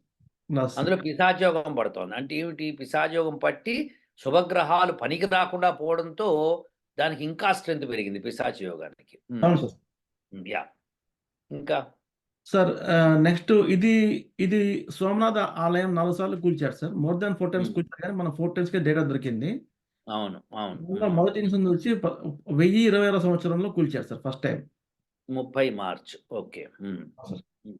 Loss sir. అందులో పిశాచయోగం పడుతోంది. అంటే ఏమిటి? పిశాచయోగం పట్టి శుభగ్రహాలు పనికి రాకుండా పోవడంతో దానికి ఇంకా స్ట్రెంత్ పెరిగింది పిశాచయోగానికి. హ్మ్. అవును సార్. హ్మ్. యాహ్! ఇంకా సార్ నెక్స్ట్ ఇది సోమనాథ ఆలయం 4 సార్లు కూల్చారు సార్. మోర్ థాన్ 4 టైమ్స్ హ్మ్. కూల్చారు గానీ, మనం 4 టైమ్స్‌కే డేటా దొరికింది. అవును. అవును. అందులో హ్మ్. మొదటి ఇన్సిడెన్స్ వచ్చి 1026 సంవత్సరంలో కూల్చారు sir first time. 30 March. Okay. Hmm. Sir. Hmm.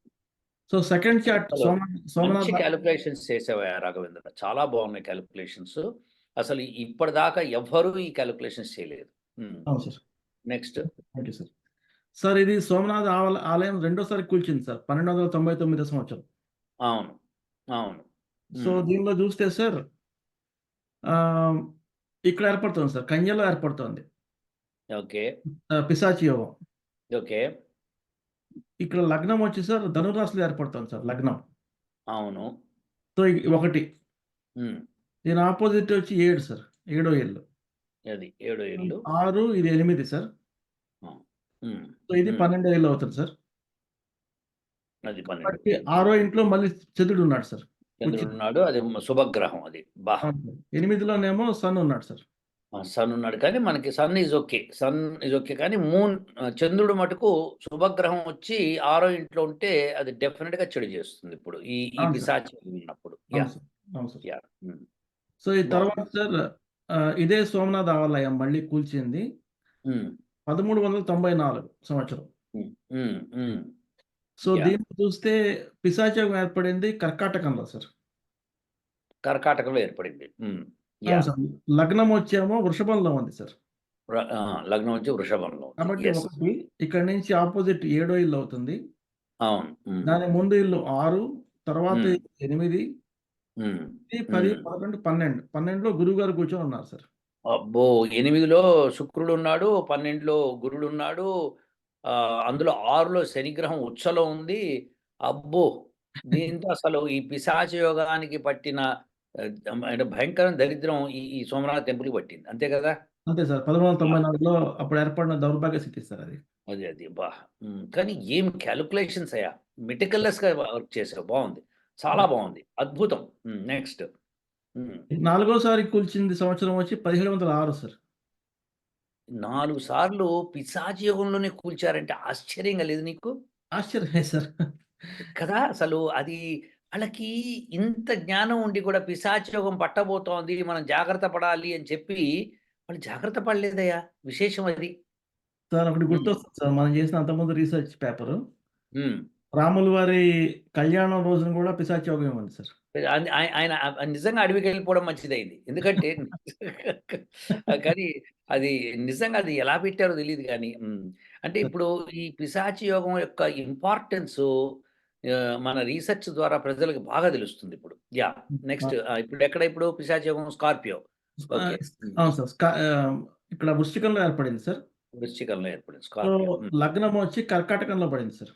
So, second chart అసలు మంచి సోమనాథ కాలిక్యులేషన్స్ చేసావయ్యా రాఘవేంద్ర. చాలా బాగున్నాయి కాలిక్యులేషన్స్. అసలు ఇప్పటిదాకా ఎవ్వరు ఈ కాలిక్యులేషన్స్ చేయలేదు. హ్మ్. అవును sir. Next. Thank you sir. Sir ఇది సోమనాథ ఆలయం రెండోసారి కూల్చింది సార్. 1299 సంవత్సరం. అవును. అవును. సో, హ్మ్. దీనిలో చూస్తే సార్ ఆహ్, ఇక్కడ ఏర్పడుతోంది సార్. కన్యలో ఏర్పడుతోంది. ఓకే. పిశాచి యోగం. ఓకే. ఇక్కడ లగ్నం వచ్చి సార్ ధనురాశిలో ఏర్పడుతోంది సార్ లగ్నం. అవును. సో, 1 హ్మ్. దీని అపోజిట్ వచ్చి 7 సార్. ఏడో ఇల్లు. అది ఏడో ఇల్లు. 6 ఇది 8 సార్. ఆ! హ్మ్. సో, ఇది హ్మ్. 12 ఇల్లు అవుతది సార్. అది 12. కాబట్టి ఆరో ఇంట్లో మళ్ళీ చంద్రుడున్నాడు సార్. ఉచ్చిలో. చంద్రుడున్నాడు. అది శుభగ్రహం అది. అవును సార్. 8లోనేమో సన్ ఉన్నాడు సార్. సన్ ఉన్నాడు కానీ మనకి sun is okay. Sun is okay. కానీ చంద్రుడు మటుకు శుభగ్రహం వచ్చి ఆరో ఇంట్లో ఉంటే అది డెఫినిట్‌గా చెడు చేస్తుంది ఇప్పుడు. ఈ అవును సార్. పిశాచం ఉన్నప్పుడు. అవును యాహ్! సార్. అవును సార్. యాహ్! హ్మ్. సో, ఈ బావుంది. తర్వాత సార్ ఇదే సోమనాథ ఆలయం మళ్ళీ కూల్చింది ఉమ్, 1394 సంవత్సరం. Um, um, um. So yeah. దీన్ని చూస్తే పిశాచయోగం ఏర్పడింది కర్కాటకంలో సార్. కర్కాటకలో ఏర్పడింది. యా. అవును సార్. లగ్నం వచ్చేమో వృషభంలో ఉంది సార్. లగ్నం వచ్చి వృషభంలో ఉంది. కాబట్టి ఎస్. ఒకటి ఇక్కడ నుంచి ఆపోజిట్ 7వ ఇల్లు అవుతుంది. అవును. దాని ముందు ఇల్లు 6, తర్వాత ఉమ్, 8, ఉమ్, 10, ఉమ్. 11, 12. 12లో గురువు గారు కూర్చొని ఉన్నారు సార్. అబ్బో, 8లో శుక్రుడు ఉన్నాడు, 12లో గురుడు ఉన్నాడు, అందులో 6లో శనిగ్రహం ఉచ్చలో ఉంది. అబ్బో, దీంతో అసలు ఈ పిశాచ యోగానికి పట్టిన అంటే భయంకరం దరిద్రం ఈ సోమనాథ్ టెంపుల్కి పట్టింది, అంతే కదా. అంతే సార్. 1394లో అప్పుడు ఏర్పడిన దౌర్భాగ్య స్థితి సార్ అది. అది బా. కానీ ఏం క్యాలిక్యులేషన్స్ అయ్యా, మెటికల్లస్గా వర్క్ చేసావు, బాగుంది, చాలా బాగుంది, అద్భుతం. నెక్స్ట్. 4వసారి కూల్చింది సంవత్సరం వచ్చి 1706 సార్. 4 సార్లు పిశాచ యోగంలోనే కూల్చారంటే ఆశ్చర్యంగా లేదు నీకు ఆశ్చర్యమే సార్. కదా. అసలు అది వాళ్ళకి ఇంత జ్ఞానం ఉండి కూడా పిశాచయోగం పట్టబోతోంది, మనం జాగ్రత్త పడాలి అని చెప్పి వాళ్ళు జాగ్రత్త పడలేదయ్యా, విశేషం అది. సార్ ఒకటి ఉమ్, గుర్తొస్తుంది సార్. మనం చేసిన అంతకుముందు రీసెర్చ్ పేపరు. ఉమ్. రాముల వారి కళ్యాణం రోజున కూడా పిశాచయోగం ఉంది సార్. ఆయన నిజంగా అడవికి వెళ్ళిపోవడం మంచిదైంది, ఎందుకంటే కానీ అది నిజంగా అది ఎలా పెట్టారో తెలియదు కానీ. అంటే ఇప్పుడు ఈ పిశాచి యోగం యొక్క ఇంపార్టెన్స్ మన రీసెర్చ్ ద్వారా ప్రజలకు బాగా తెలుస్తుంది ఇప్పుడు. యా. నెక్స్ట్. ఇప్పుడు ఎక్కడ ఇప్పుడు పిశాచి యోగం స్కార్పియో. ఓకే. అవును సార్. ఇక్కడ వృశ్చికంలో ఏర్పడింది సార్. వృశ్చికంలో ఏర్పడింది సో స్కార్పియో. లగ్నం వచ్చి కర్కాటకంలో పడింది సార్.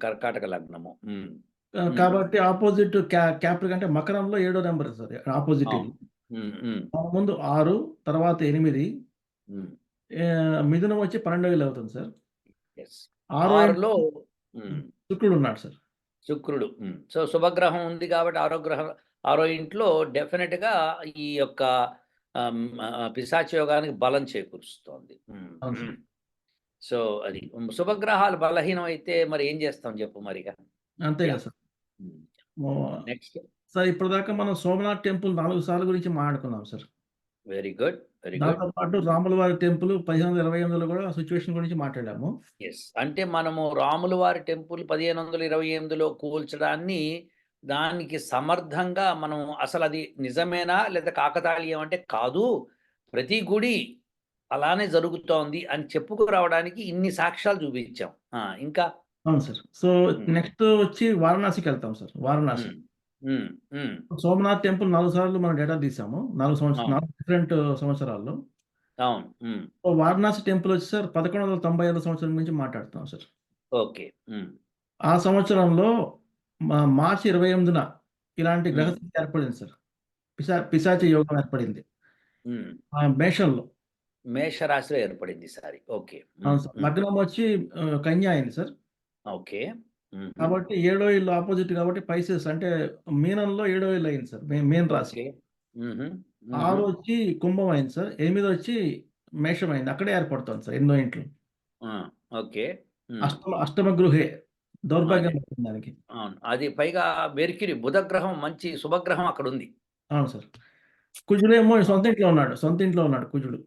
కర్కాటక లగ్నము. కాబట్టి ఆపోజిట్ క్యాప్రిక్ అంటే మకరంలో 7వ నెంబర్ సార్ ఆపోజిట్ ఇల్లు. ముందు 6, తర్వాత 8, మిథునం వచ్చి 12వ ఇల్లు అవుతుంది సార్. 6లో శుక్రుడు ఉన్నాడు సార్. శుక్రుడు. సో శుభగ్రహం ఉంది కాబట్టి ఆరో ఇంట్లో డెఫినెట్గా ఈ యొక్క పిశాచ యోగానికి బలం చేకూరుస్తోంది. సో అది శుభగ్రహాలు బలహీనం అయితే మరి ఏం చేస్తాం చెప్పు మరిగా. అంతే కదా సార్. నెక్స్ట్. సార్ ఇప్పటిదాకా మనం సోమనాథ్ టెంపుల్ 4 సార్లు గురించి మాట్లాడుకున్నాం sir. Very good, very good. దాంతో పాటు రాముల వారి టెంపుల్ 1528లో కూడా సిచ్యువేషన్ గురించి మాట్లాడాము. ఎస్, అంటే మనము రాముల వారి టెంపుల్ 1528లో కూల్చడాన్ని దానికి సమర్థంగా మనం అసలు అది నిజమేనా లేదా కాకతాళీయం అంటే కాదు, ప్రతి గుడి అలానే జరుగుతోంది అని చెప్పుకురావడానికి ఇన్ని సాక్ష్యాలు చూపించాం. ఇంకా. అవును సార్. సో నెక్స్ట్ వచ్చి వారణాసికి వెళ్తాం సార్. వారణాసి. సోమనాథ్ టెంపుల్ 4 సార్లు మనం డేటా తీసాము. 4 సంవత్సరాలు, 4 డిఫరెంట్ సంవత్సరాల్లో. అవును. సో వారణాసి టెంపుల్ వచ్చి సార్ 1195 సంవత్సరం నుంచి మాట్లాడుతున్నాం సార్. ఓకే. ఆ సంవత్సరంలో మార్చి 28న ఇలాంటి గ్రహస్థితి ఏర్పడింది సార్. పిశాచ యోగం ఏర్పడింది మేషంలో. మేషరాశిలో ఏర్పడింది సారి. ఓకే. లగ్నం వచ్చి కన్య అయింది సార్. ఓకే. కాబట్టి 7వ ఇల్లు ఆపోజిట్ కాబట్టి పైసెస్ అంటే మీనంలో 7వ ఇల్లు అయింది సార్. మీన రాశి. 6 వచ్చి కుంభం అయింది సార్. 8 వచ్చి మేషం అయింది. అక్కడే ఏర్పడుతుంది సార్ 8వ ఇంట్లో. ఓకే. అష్టమ గృహే దౌర్భాగ్యం దానికి. అవును, అది పైగా మెర్క్యూరీ బుధగ్రహం మంచి శుభగ్రహం అక్కడ ఉంది. అవును సార్. కుజుడేమో సొంత ఇంట్లో ఉన్నాడు కుజుడు.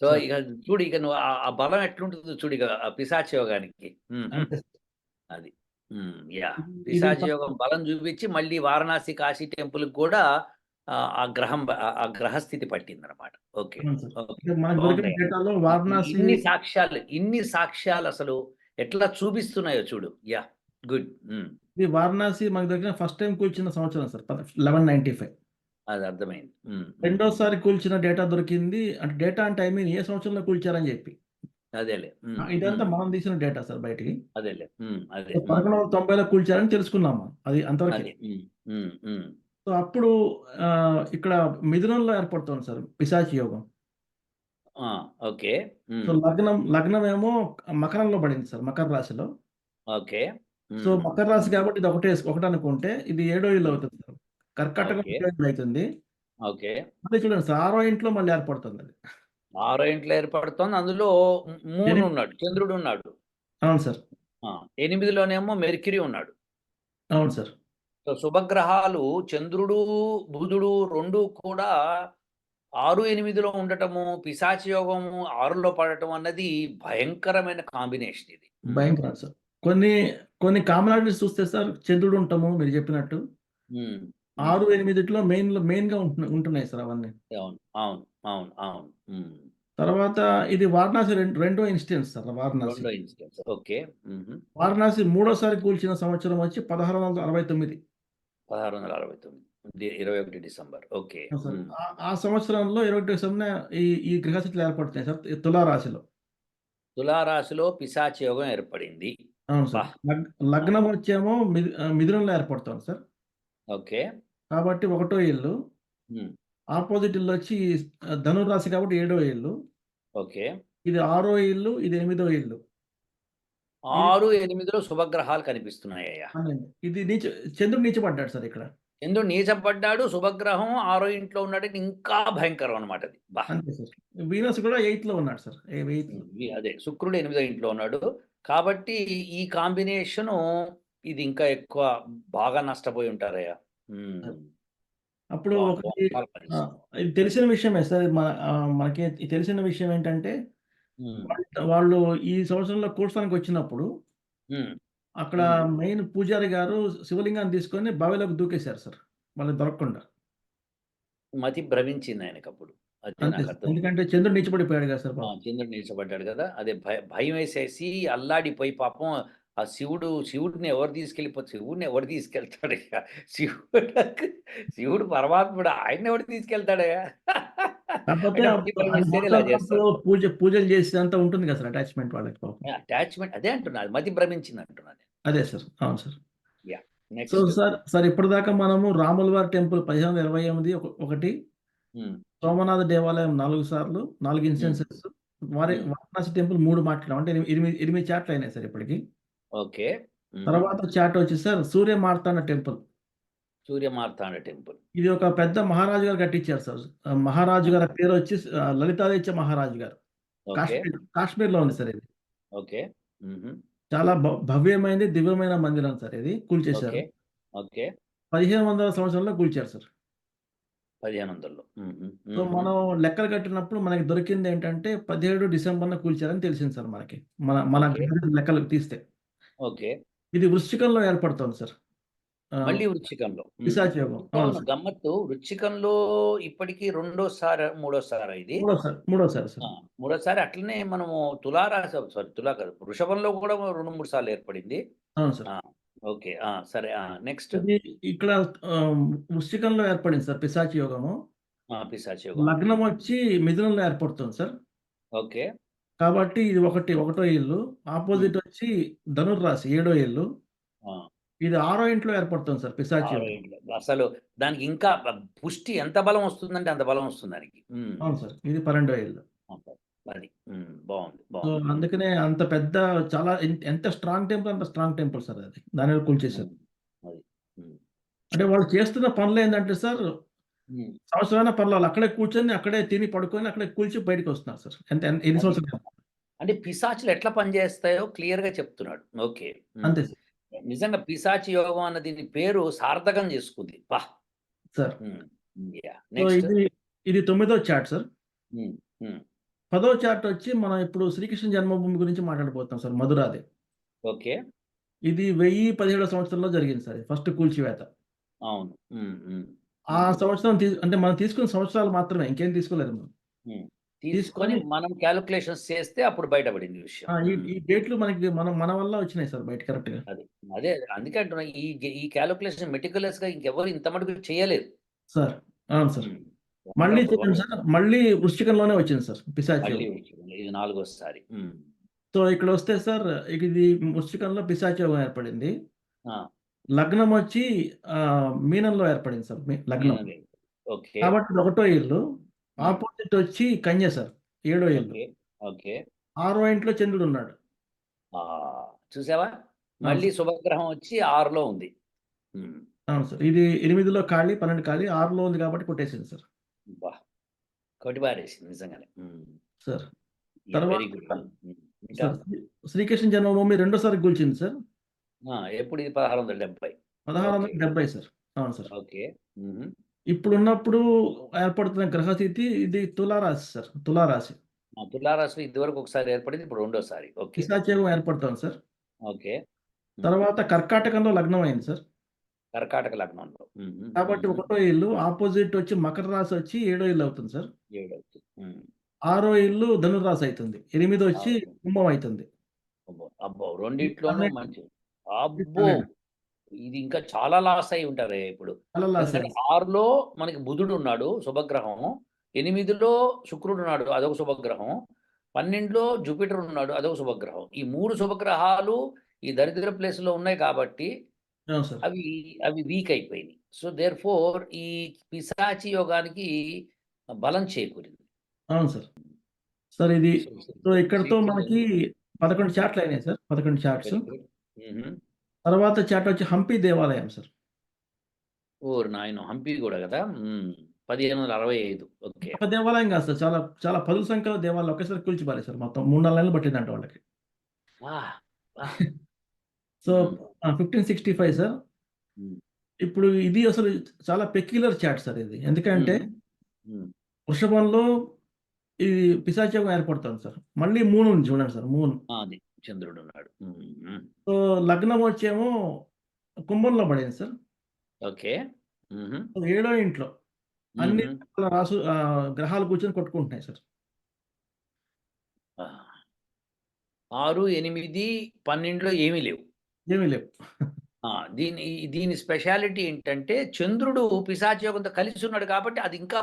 సో ఇక చూడు, ఇక నువ్వు ఆ బలం ఎట్లుంటుందో చూడు ఇక ఆ పిశాచ యోగానికి. అది యా, పిశాచ యోగం బలం చూపించి మళ్ళీ వారణాసి కాశీ టెంపుల్ కూడా ఆ గ్రహస్థితి పట్టింది అనమాట. ఓకే. ఇన్ని సాక్ష్యాలు అసలు ఎట్లా చూపిస్తున్నాయో చూడు. Yeah, good. ఇది వారణాసి మనకు దగ్గర ఫస్ట్ టైం కూల్చిన సంవత్సరం సార్ 1195. అది అర్థమైంది. రెండోసారి కూల్చిన డేటా దొరికింది. అంటే డేటా అంటే ఐ మీన్ ఏ సంవత్సరంలో కూల్చారని చెప్పి. అదేలే. ఇదంతా మనం తీసిన డేటా సార్ బయటికి. అదేలే. అదే 1190లో కూల్చారని తెలుసుకున్నాము. అది అంతవరకు. సో అప్పుడు ఇక్కడ మిథునంలో ఏర్పడుతుంది సార్ పిశాచి యోగం. ఓకే. సో లగ్నం ఏమో మకరంలో పడింది సార్, మకర రాశిలో. ఓకే. సో మకర రాశి కాబట్టి ఇది ఒకటి అనుకుంటే ఇది 7వ ఇల్లు అవుతుంది సార్. కర్కాటకం 7వ ఇల్లు అవుతుంది. ఓకే. మళ్ళీ చూడండి సార్ 6వ ఇంట్లో మళ్ళీ ఏర్పడుతుంది అది. 6వ ఇంట్లో ఏర్పడుతుంది. అందులో మూన్ ఉన్నాడు, చంద్రుడు ఉన్నాడు. అవును సార్. 8లోనేమో మెర్క్యూరీ ఉన్నాడు. అవును సార్. సో శుభగ్రహాలు చంద్రుడు, బుధుడు 2 కూడా 6, 8లో ఉండటము, పిశాచి యోగము 6లో పడటం అన్నది భయంకరమైన కాంబినేషన్ ఇది. భయంకరం సార్. కొన్ని కొన్ని కామనాలిటీస్ చూస్తే సార్ చంద్రుడు ఉంటాము మీరు చెప్పినట్టు. హ్మ్. 6, 8లో మెయిన్‌గా ఉంటున్నాయి సార్ అవన్నీ. అవును. అవును. అవును. అవును. తర్వాత ఇది వారణాసి రెండో ఇన్స్టెన్స్ సార్ వారణాసి. రెండో ఇన్స్టెన్స్. ఓకే. వారణాసి మూడోసారి కూల్చిన సంవత్సరం వచ్చి 1669. 1669 21 డిసెంబర్. ఓకే. ఆ! సార్. ఆ సంవత్సరంలో 21 డిసెంబర్‌న ఈ ఈ గ్రహస్థితులు ఏర్పడుతున్నాయి సార్ తులారాశిలో. తులారాశిలో పిశాచి యోగం ఏర్పడింది. అవును అబ్బా! సార్. లగ్నం వచ్చేమో మిథునంలో ఏర్పడుతోంది సార్. ఓకే. కాబట్టి ఒకటో ఇల్లు. హ్మ్. ఆపోజిట్ ఇల్లొచ్చి ధనుర్రాశి కాబట్టి ఏడో ఇల్లు. ఓకే. ఇది ఆరో ఇల్లు, ఇది ఎనిమిదో ఇల్లు. ఇది 6, 8లో శుభగ్రహాలు కనిపిస్తున్నాయ్యా. అవునండి. ఇది చంద్రుడు నీచబడ్డాడు సార్ ఇక్కడ. చంద్రుడు నీచపడ్డాడు. శుభగ్రహం 6 ఇంట్లో ఉన్నాడంటే ఇంకా భయంకరం అన్నమాట అది. అబ్బా! అంతే సార్. వీనస్ కూడా 8లో ఉన్నాడు సార్. 8లో. అదే శుక్రుడు 8వ ఇంట్లో ఉన్నాడు. కాబట్టి ఈ కాంబినేషను ఇది ఇంకా ఎక్కువ బాగా నష్టపోయి ఉంటారయ్యా. అప్పుడు బావుంది. ఒకటి బావుంది. చాలా పని చేశారు. ఇది తెలిసిన విషయమే సార్. మనకి తెలిసిన విషయం ఏంటంటే హ్మ్. వాళ్ళు ఈ సంవత్సరంలో కూర్చోడానికొచ్చినప్పుడు హ్మ్. అక్కడ హ్మ్. మెయిన్ పూజారి గారు శివలింగాన్ని తీసుకొని బావిలోకి దూకేశారు సార్. వాళ్ళకి దొరకకుండా. మతి భ్రమించింది ఆయనకప్పుడు. అదే అంతే సార్. నాకర్థం. ఎందుకంటే చంద్రుడు నీచపడిపోయాడు కదా సార్ పాపం. చంద్రుడు నిలిచబడ్డాడు గదా! అదే భయమేసేసి అల్లాడిపోయి పాపం ఆ శివుడిని ఎవరు తీసుకెళ్తాడయ్యా? శివుడు పరమాత్ముడు ఆయన్నెవడు తీసుకెళ్తాడయ్యా? కాకపోతే అంటే మతి అప్పుడు అది భ్రమిస్తేనే ఇలా మాట్లాడినప్పుడు చేస్తారు. పూజలు చేసేదంతా ఉంటుంది కదా సార్ అటాచ్‌మెంట్ వాళ్ళకి పాపం. అటాచ్‌మెంట్ అదే అంటున్నా. అది మతి భ్రమించింది అంటున్నా నేను. అదే సార్. అవును sir. Yeah! So next. Sir ఇప్పటిదాకా మనము రాముల వారి టెంపుల్ 1528 ఒకటి, హ్మ్. సోమనాథ దేవాలయం 4 సార్లు, 4 హ్మ్. ఇన్స్టెన్సెస్, హ్మ్. వారణాసి టెంపుల్ 3 మాట్లాడాం. అంటే 8 చాట్లు అయినాయి సార్ ఇప్పటికి. ఓకే. తర్వాత చాట్ వచ్చి సార్ సూర్య మార్తాండ టెంపుల్. సూర్య మార్తాండ టెంపుల్. ఇది ఒక పెద్ద మహారాజు గారు కట్టించారు సార్. మహారాజు ఆ! గారి పేరొచ్చి లలితాదిత్య మహారాజు గారు. ఓకే. కాశ్మీర్‌లో ఉంది సార్ ఇది. ఓకే. హుహు. చాలా భవ్యమైనది, దివ్యమైన మందిరం సార్ ఇది. కూల్చేశారు. ఓకే. ఓకే. 1500 సంవత్సరంలో కూల్చారు సార్. 1500లో. హుహు. సో, హుహు. మనం లెక్కలు కట్టినప్పుడు మనకి దొరికిందేంటంటే 17 డిసెంబర్‌న కూల్చారని తెలిసింది సార్ మనకి. మన ఓకే. లెక్కలు తీస్తే. ఓకే. ఇది వృశ్చికంలో ఏర్పడుతోంది సార్. మళ్ళీ వృశ్చికంలో. పిశాచ యోగం. అవును ఇంకేమన్నా సార్. గమ్మత్తు వృశ్చికంలో ఇప్పటికి రెండోసారా? మూడోసారా ఇది? మూడోసారి ఆ! సార్. మూడోసారి అట్లనే మనము తులా కాదు. వృషభంలో కూడా 2, 3 సార్లు ఏర్పడింది. అవును సార్. ఆ! ఓకే. సరే. నెక్స్ట్. ఇది ఇక్కడ ఆహ్, వృశ్చికంలో ఏర్పడింది సార్ పిశాచ యోగము. పిశాచ యోగం. లగ్నం వచ్చి మిథునంలో ఏర్పడుతుంది సార్. ఓకే. కాబట్టి ఇది ఒకటో ఇల్లు. హ్మ్. ఆపోజిట్ వచ్చి ధనుర్రాశి ఏడో ఇల్లు. ఆ! ఇది ఆరో ఇంట్లో ఏర్పడుతుంది సార్ పిశాచ ఆరో యోగం. ఇంట్లో. అసలు దానికి ఇంకా పుష్టి ఎంత బలం వస్తుందంటే అంత బలం వస్తుంది దానికి. అవును సార్. ఇది 12 ఇల్లు. ఓకే. అది. బావుంది. సో, బావుంది. అందుకనే అంత పెద్ద చాలా ఎంత స్ట్రాంగ్ టెంపుల్ అంత స్ట్రాంగ్ టెంపుల్ సార్ అది. దాని మీద కూల్చేశారు. హ్మ్. అది. హ్మ్. అంటే వాళ్ళు చేస్తున్న పనులేందంటే సార్ హ్మ్. సంవత్సరాన పర్లేదు అక్కడే కూర్చొని, అక్కడే తిని, పడుకొని, అక్కడే కూల్చి బయటికొస్తున్నారు సార్. ఎన్ని అది. సంవత్సరాలు అంటే పిశాచులు ఎట్లా పనిచేస్తాయో క్లియర్‌గా చెప్తున్నాడు. ఓకే. అంతే సార్. నిజంగా పిశాచి యోగం అన్న దీని పేరు సార్థకం చేసుకుంది. అబ్బా! సార్. హ్మ్. యాహ్! So, next. ఇది తొమ్మిదో చాట్ సార్. హ్మ్. హ్మ్. 10వ చాట్ వచ్చి మనం ఇప్పుడు శ్రీకృష్ణ జన్మభూమి గురించి మాట్లాడబోతున్నాం సార్ మధురాది. ఓకే. ఇది 1017 సంవత్సరంలో జరిగింది సార్. ఫస్ట్ కూల్చివేత. అవును. హ్మ్. హ్మ్. ఆ హ్మ్. సంవత్సరం అంటే మనం తీసుకున్న సంవత్సరాలు మాత్రమే ఇంకేం తీసుకోలేదు మనం. హ్మ్. తీసుకొని తీసుకొని మనం కాలిక్యులేషన్స్ చేస్తే అప్పుడు బయటపడింది విషయం. ఈ డేట్లు మనకి మన వల్ల వచ్చినాయి సార్ బయట కరెక్ట్‌గా. అది. అదే అందుకే అంటున్నా ఈ కాలిక్యులేషన్ మెటిక్యులస్‌గా ఇంకెవరు ఇంత మటుకు చేయలేదు. సార్. అవును సార్. హ్మ్. మళ్ళీ వండర్‌ఫుల్. చూడండి సార్. వండర్‌ఫుల్. మళ్ళీ వృశ్చికంలోనే వచ్చింది సార్ పిశాచ మళ్ళీ యోగం. వచ్చింది. ఇది నాలుగోసారి. సో, ఇక్కడొస్తే సార్ ఇది వృశ్చికంలో పిశాచ యోగం ఏర్పడింది. ఆ! లగ్నం వచ్చి మీనంలో ఏర్పడింది సార్. లగ్నం. మీనమే. ఓకే. కాబట్టి ఇది ఒకటో ఇల్లు. హ్మ్. ఆపోజిట్ వచ్చి కన్య సార్. ఏడో ఇల్లు. ఓకే. ఓకే. ఆరో ఇంట్లో చంద్రుడున్నాడు. ఆ! చూసావా? అవును మళ్ళీ సార్. శుభగ్రహం వచ్చి 6లో ఉంది. హ్మ్. అవును సార్. ఇది 8లో ఖాళీ, 12 ఖాళీ, 6లో ఉంది కాబట్టి కొట్టేసింది సార్. అబ్బా! కొట్టిపారేసింది నిజంగానే. సార్. వెరీ తర్వాత గుడ్. ఇంకా? సార్ శ్రీకృష్ణ జన్మభూమి రెండోసారి కూల్చింది సార్. ఎప్పుడు ఇది 1670. 1670 సార్. అవును సార్. ఓకే. హుహు. ఇప్పుడున్నప్పుడు ఏర్పడుతున్న గ్రహస్థితి ఇది తులారాశి సార్. తులారాశి. తులారాశిలో ఇదివరకు ఒకసారి ఏర్పడింది. ఇప్పుడు రెండోసారి. ఓకే. పిశాచయోగం ఏర్పడుతోంది సార్. ఓకే. తర్వాత కర్కాటకంలో లగ్నం అయింది సార్. కర్కాటక లగ్నంలో. హుహు. కాబట్టి హుహు. ఒకటో ఇల్లు ఆపోజిట్ వచ్చి మకర రాశి వచ్చి ఏడో ఇల్లు అవుతుంది సార్. 7 అవుతుంది. హ్మ్. ఆరో ఇల్లు ధనుర్రాశి అయితుంది. 8 వచ్చి అవును. కుంభం అయితుంది. అబ్బో! అబ్బో! ఇది రెండిట్లోనూ 12 మంచి ఇది అబ్బో! 12 ఇది ఇంకా చాలా లాస్ అయ్యి ఉంటారే ఇప్పుడు. చాలా లాస్ ఎందుకంటే అయింది. 6లో మనకి బుధుడున్నాడు శుభగ్రహం. 8లో శుక్రుడున్నాడు అదొక శుభగ్రహం. 12లో జూపిటర్ ఉన్నాడు అదొక శుభగ్రహం. ఈ 3 శుభగ్రహాలు ఈ దరిద్ర ప్లేస్‌లో ఉన్నాయి కాబట్టి అవును సార్. అవి అవి వీక్ అయిపోయినాయి. సో దేర్‌ఫోర్ ఈ పిశాచి యోగానికి బలం చేకూరింది. అవును సార్. సార్ ఇది సో సో ఇక్కడితో మనకి 11 హ్మ్. చార్ట్‌లు అయినాయి సార్. 11 చార్ట్స్. Very good. హుహు. తర్వాత చార్ట్ వచ్చి హంపి దేవాలయం సార్. ఓరి నాయనో! హంపి గూడా గదా! 1565 ఓకే. ఒక దేవాలయం కాదు సార్. చాలా చాలా పదుల సంఖ్యలో దేవాలయాలు ఒకేసారి కూల్చిపారేశారు మొత్తం. 3, 4 నెలలు పట్టిందంట వాళ్ళకి. వాహ్! వాహ్! సో హ్మ్. 1565 సార్. హ్మ్. ఇప్పుడు ఇది అసలు చాలా పెక్యులర్ చార్ట్ సార్ ఇది. ఎందుకంటే హ్మ్. హ్మ్. వృషభంలో ఇది పిశాచయోగం ఏర్పడుతుంది సార్. మళ్ళీ మూన్ ఉంది చూడండి సార్. మూన్. అది చంద్రుడున్నాడు. హ్మ్. హ్మ్. సో లగ్నం వచ్చేమో కుంభంలో పడింది సార్. ఓకే. హుహు. ఏడో ఇంట్లో అన్ని హుహు. రకాల గ్రహాలు కూర్చొని కొట్టుకుంటున్నాయి సార్. ఆ! 6, 8, 12లో ఏమీ లేవు. ఏమీ లేవు. ఆ! దీని స్పెషాలిటీ ఏంటంటే చంద్రుడు పిశాచ యోగంతో కలిసి ఉన్నాడు కాబట్టి అది ఇంకా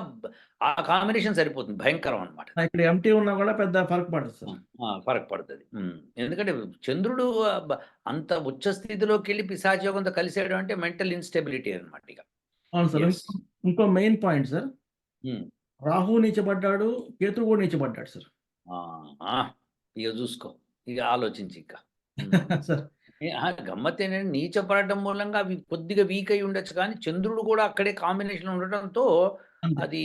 ఆ కాంబినేషన్ సరిపోతుంది. భయంకరం అన్నమాట. ఇక్కడ ఎంప్టీ ఉన్నా కూడా పెద్ద ఫరక్ పడదు ఆ! సార్. ఆ! ఫరక్ పడతది. ఎందుకంటే చంద్రుడు అంత ఉచ్చ స్థితిలోకెళ్ళి పిశాచ యోగంతో కలిసాడు అంటే మెంటల్ ఇన్‌స్టెబిలిటీ అన్నమాట ఇక. అవును సార్. యెస్. ఇంకో మెయిన్ పాయింట్ సార్. హ్మ్. రాహువు నీచబడ్డాడు. కేతువు కూడా నీచబడ్డాడు సార్. ఆ! ఆ! ఇగ జూసుకో. ఇగ ఆలోచించిక. హ్మ్. సార్. గమ్మత్తేంటంటే నీచపడడం మూలంగా అవి కొద్దిగా వీక్ అయ్యి ఉండొచ్చు కానీ, చంద్రుడు కూడా అక్కడే కాంబినేషన్ ఉండటంతో అంతే. అది,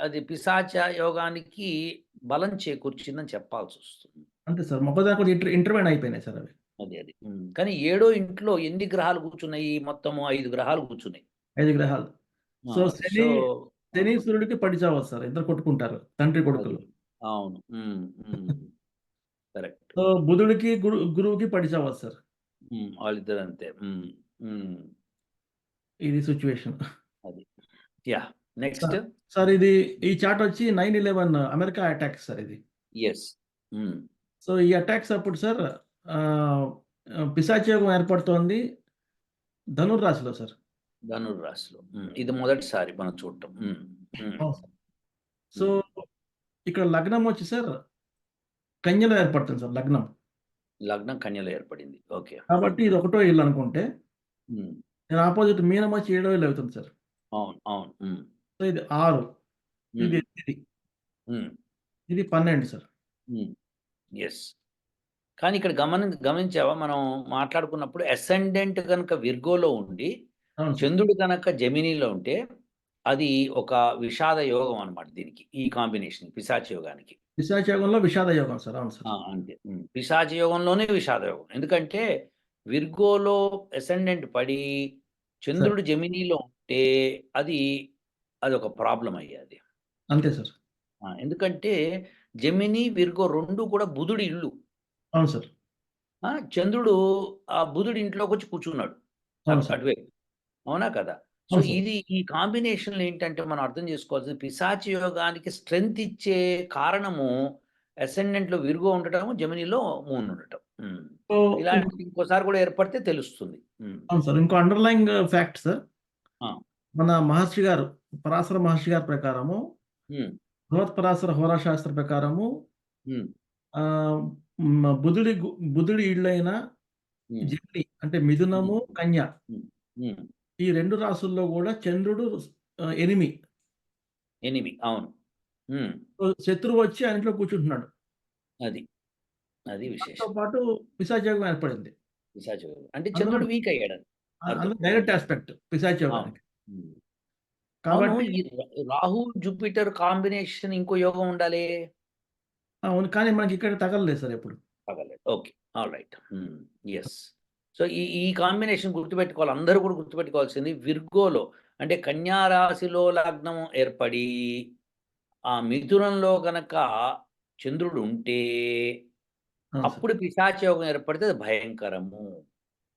అది పిశాచ యోగానికి బలం చేకూర్చిందని చెప్పాల్సొస్తుంది. అంతే సార్. మొక్కజొన్న కూడా ఇంటర్‌వెన్ అయిపోయినాయి సార్ అవి. అది. కానీ ఏడో ఇంట్లో ఎన్ని గ్రహాలు కూర్చున్నాయి? మొత్తము 5 గ్రహాలు కూర్చున్నాయి. 5 గ్రహాలు. ఆ! సో సో ఆ! శని, సూర్యుడికి పడి చావదు సార్. ఇద్దరు కొట్టుకుంటారు. తండ్రి అది. కొడుకులు. అవును. కరెక్ట్. సో బుధుడికి, గురువుకి పడి చావదు సార్. వాళ్ళిద్దరు అంతే. హ్మ్. ఇది సిట్యుయేషన్. అది. యాహ్! నెక్స్ట్? సార్, సార్ ఇది ఈ చార్ట్ వచ్చి 9/11 అమెరికా అటాక్స్ సార్ ఇది. యెస్. హ్మ్. సో ఈ అటాక్స్ అప్పుడు సార్ ఆహ్, పిశాచయోగం ఏర్పడుతోంది ధనుర్రాశిలో సార్. ధనుర్రాశిలో. ఇది మొదటిసారి మనం చూడటం. హ్మ్. అవును సార్. సో హ్మ్. ఇక్కడ లగ్నం వచ్చి సార్ కన్యలో ఏర్పడుతుంది సార్ లగ్నం. లగ్నం కన్యలో ఏర్పడింది. ఓకే. కాబట్టి ఇది ఒకటో ఇల్లు అనుకుంటే, హ్మ్. నేను అపోజిట్ మీనం వచ్చి ఏడో ఇల్లు అవుతుంది సార్. అవును. అవును. సో ఇది 6, ఇది హ్మ్. 8, హ్మ్. ఇది 12 సార్. హ్మ్. యెస్. కానీ ఇక్కడ గమనించావా? మనం మాట్లాడుకున్నప్పుడు అసెండెంట్ గనక విర్గోలో ఉండి, అవును సార్. చంద్రుడు గనక జెమినీలో ఉంటే, అది ఒక విషాద యోగం అన్నమాట దీనికి. ఈ కాంబినేషన్ పిశాచ యోగానికి. పిశాచయోగంలో విషాద యోగం సార్. అవును సార్. అంతే. పిశాచ యోగంలోనే విషాద యోగం. ఎందుకంటే విర్గోలో అసెండెంట్ పడి సార్. చంద్రుడు జెమినీలో ఉంటే అది అదొక ప్రాబ్లమ్ అయ్యేది. అంతే సార్. ఎందుకంటే జెమినీ, విర్గో 2 కూడా బుధుడి ఇల్లు. అవును సార్. చంద్రుడు ఆ బుధుడి ఇంట్లోకొచ్చి కూర్చున్నాడు. అవును సార్. అటువైపు. అవునా కదా! సో, అవును సార్. ఈ కాంబినేషన్‌లో ఏంటంటే మనం అర్థం చేసుకోవాల్సింది పిశాచ యోగానికి స్ట్రెంత్ ఇచ్చే కారణము అసెండెంట్‌లో విర్గో ఉండటము, జెమినీలో మూన్ ఉండటం. సో ఇలాంటిది ఇంకోసారి కూడా ఏర్పడితే తెలుస్తుంది. అవును సార్. ఇంకో అండర్‌లయింగ్ ఫ్యాక్ట్ సార్. ఆ! మన మహర్షి గారు, పరాశర మహర్షి గారి ప్రకారము, హ్మ్. బృహత్పరాశర హోరాశాస్త్ర ప్రకారము హ్మ్. ఆహ్, బుధుడి ఇళ్ళైన హ్మ్. జెమిని అంటే హ్మ్. మిథునము, కన్య హ్మ్. హ్మ్. ఈ 2 రాసుల్లో గూడా చంద్రుడు ఎనిమి. అవును. హ్మ్. సో, శత్రువొచ్చి ఆయన ఇంట్లో కూర్చుంటున్నాడు. అది. అది దాంతో విశేషం. పాటు పిశాచయోగం ఏర్పడింది. పిశాచ యోగం. అంటే అందులో చంద్రుడు వీక్ అయ్యాడని అర్థం. అందులో డైరెక్ట్ యాస్పెక్ట్ అవును. పిశాచయోగానికి. హ్మ్. అవును. కాబట్టి ఈ రాహు, జూపిటర్ కాంబినేషన్ ఇంకో యోగం ఉండాలే? అవును. కానీ మనకిక్కడ తగలలేదు సార్ ఎప్పుడు. పర్వాలేదు. ఓకే. ఆల్‌రైట్. యెస్. సో ఈ కాంబినేషన్ గుర్తుపెట్టుకోవాలి, అందరూ కూడా గుర్తుపెట్టుకోవాల్సింది. విర్గోలో అంటే కన్యా రాశిలో లగ్నం ఏర్పడి ఆ మిథునంలో గనక చంద్రుడు ఉంటే అవును సార్. అప్పుడు పిశాచయోగం ఏర్పడితే అది భయంకరము.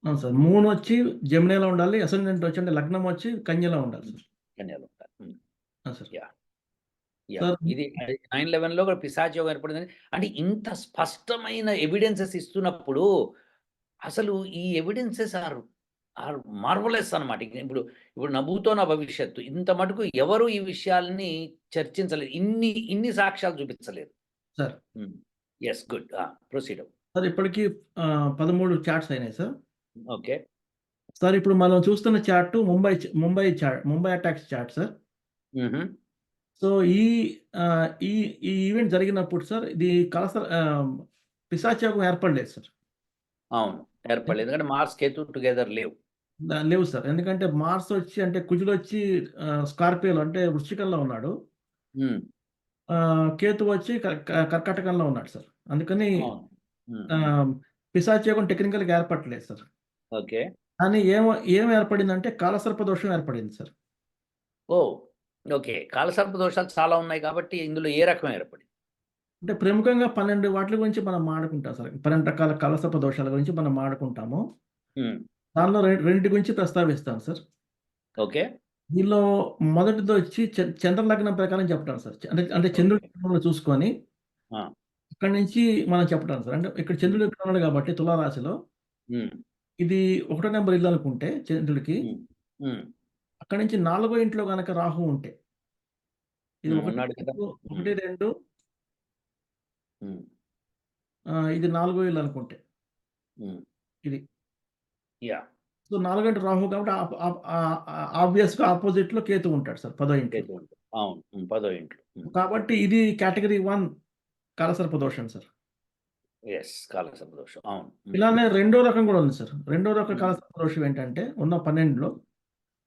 అవును సార్. మూన్ వచ్చి జెమినీలో ఉండాలి. అసెండెంట్ వచ్చి అంటే లగ్నం వచ్చి కన్యలో ఉండాలి సార్. కన్యలో ఉంటారు. ఆ! సార్. యాహ్! యాహ్! సార్ ఇది 9/11లో కూడా పిశాచయోగం ఏర్పడిందని అంటే ఇంత స్పష్టమైన ఎవిడెన్సెస్ ఇస్తున్నప్పుడు అసలు ఈ ఎవిడెన్సెస్ ఆర్ మార్వెలస్ అన్నమాట. ఇప్పుడు నభూతో నా భవిష్యత్తు. ఇంత మటుకు ఎవరు ఈ విషయాల్ని చర్చించలేదు. ఇన్ని సాక్ష్యాలు చూపించలేదు. సార్. యెస్. గుడ్. ప్రొసీడ్ అవ్వు. సార్ ఇప్పటికి 13 చార్ట్స్ అయినాయి సార్. ఓకే. సార్ ఇప్పుడు మనం చూస్తున్న chart Mumbai attacks chart sir. హుహు. సో ఈ ఈవెంట్ జరిగినప్పుడు సార్ ఇది పిశాచయోగం ఏర్పడలేదు సార్. అవును. ఏర్పడలేదు. ఎందుకంటే మార్స్, కేతు టుగెదర్ లేవు. లేవు సార్. ఎందుకంటే మార్స్ వచ్చి అంటే కుజుడొచ్చి స్కార్పియోలో అంటే వృశ్చికంలో ఉన్నాడు. హ్మ్. కేతు వచ్చి కర్కాటకంలో ఉన్నాడు సార్. అందుకని అవును. హ్మ్. పిశాచయోగం టెక్నికల్‌గా ఏర్పడలేదు సార్. ఓకే. కానీ ఏం ఏర్పడిందంటే కాలసర్ప దోషం ఏర్పడింది సార్. ఓహ్! ఓకే. కాలసర్ప దోషాలు చాలా ఉన్నాయి కాబట్టి ఇందులో ఏ రకం ఏర్పడింది? అంటే ప్రముఖంగా 12 వాటిల గురించి మనం మాట్లాడుకుంటాం సార్. 12 రకాల కాలసర్ప దోషాల గురించి మనం మాట్లాడుకుంటాము. హ్మ్. దానిలో రెండిటి గురించి ప్రస్తావిస్తాను సార్. ఓకే. దీనిలో మొదటిదొచ్చి చంద్ర లగ్నం ప్రకారం చెప్తాను సార్. అంటే చంద్రుడి లగ్నంలో చూసుకొని ఆ! అక్కడి నుంచి మనం చెప్పడం సార్. అంటే ఇక్కడ చంద్రుడు ఇక్కడ ఉన్నాడు కాబట్టి తులా రాశిలో హ్మ్. ఇది ఒకటో నంబర్ ఇల్లు అనుకుంటే చంద్రుడికి హ్మ్. హ్మ్. అక్కడి నుంచి 4 ఇంట్లో గనక రాహు ఉంటే ఇది హ్మ్. 1, ఉన్నాడు కదా! 1, 2 హ్మ్. ఇది 4 ఇల్లు అనుకుంటే హ్మ్. ఇది. యాహ్! సో 4 ఇంటూ రాహు కాబట్టి ఆబ్వియస్‌గా అపోజిట్‌లో కేతు ఉంటాడు సార్ 10వ ఇంట్లో. కేతు ఉంటాడు. అవును. పదో ఇంట్లో. కాబట్టి ఇది కేటగరీ 1 కాలసర్ప దోషం సార్. యెస్. కాలసర్ప దోషం. అవును. ఇలానే రెండో రకం కూడా ఉంది సార్. రెండో రకం హ్మ్. కాలసర్ప దోషం ఏంటంటే ఉన్న 12లో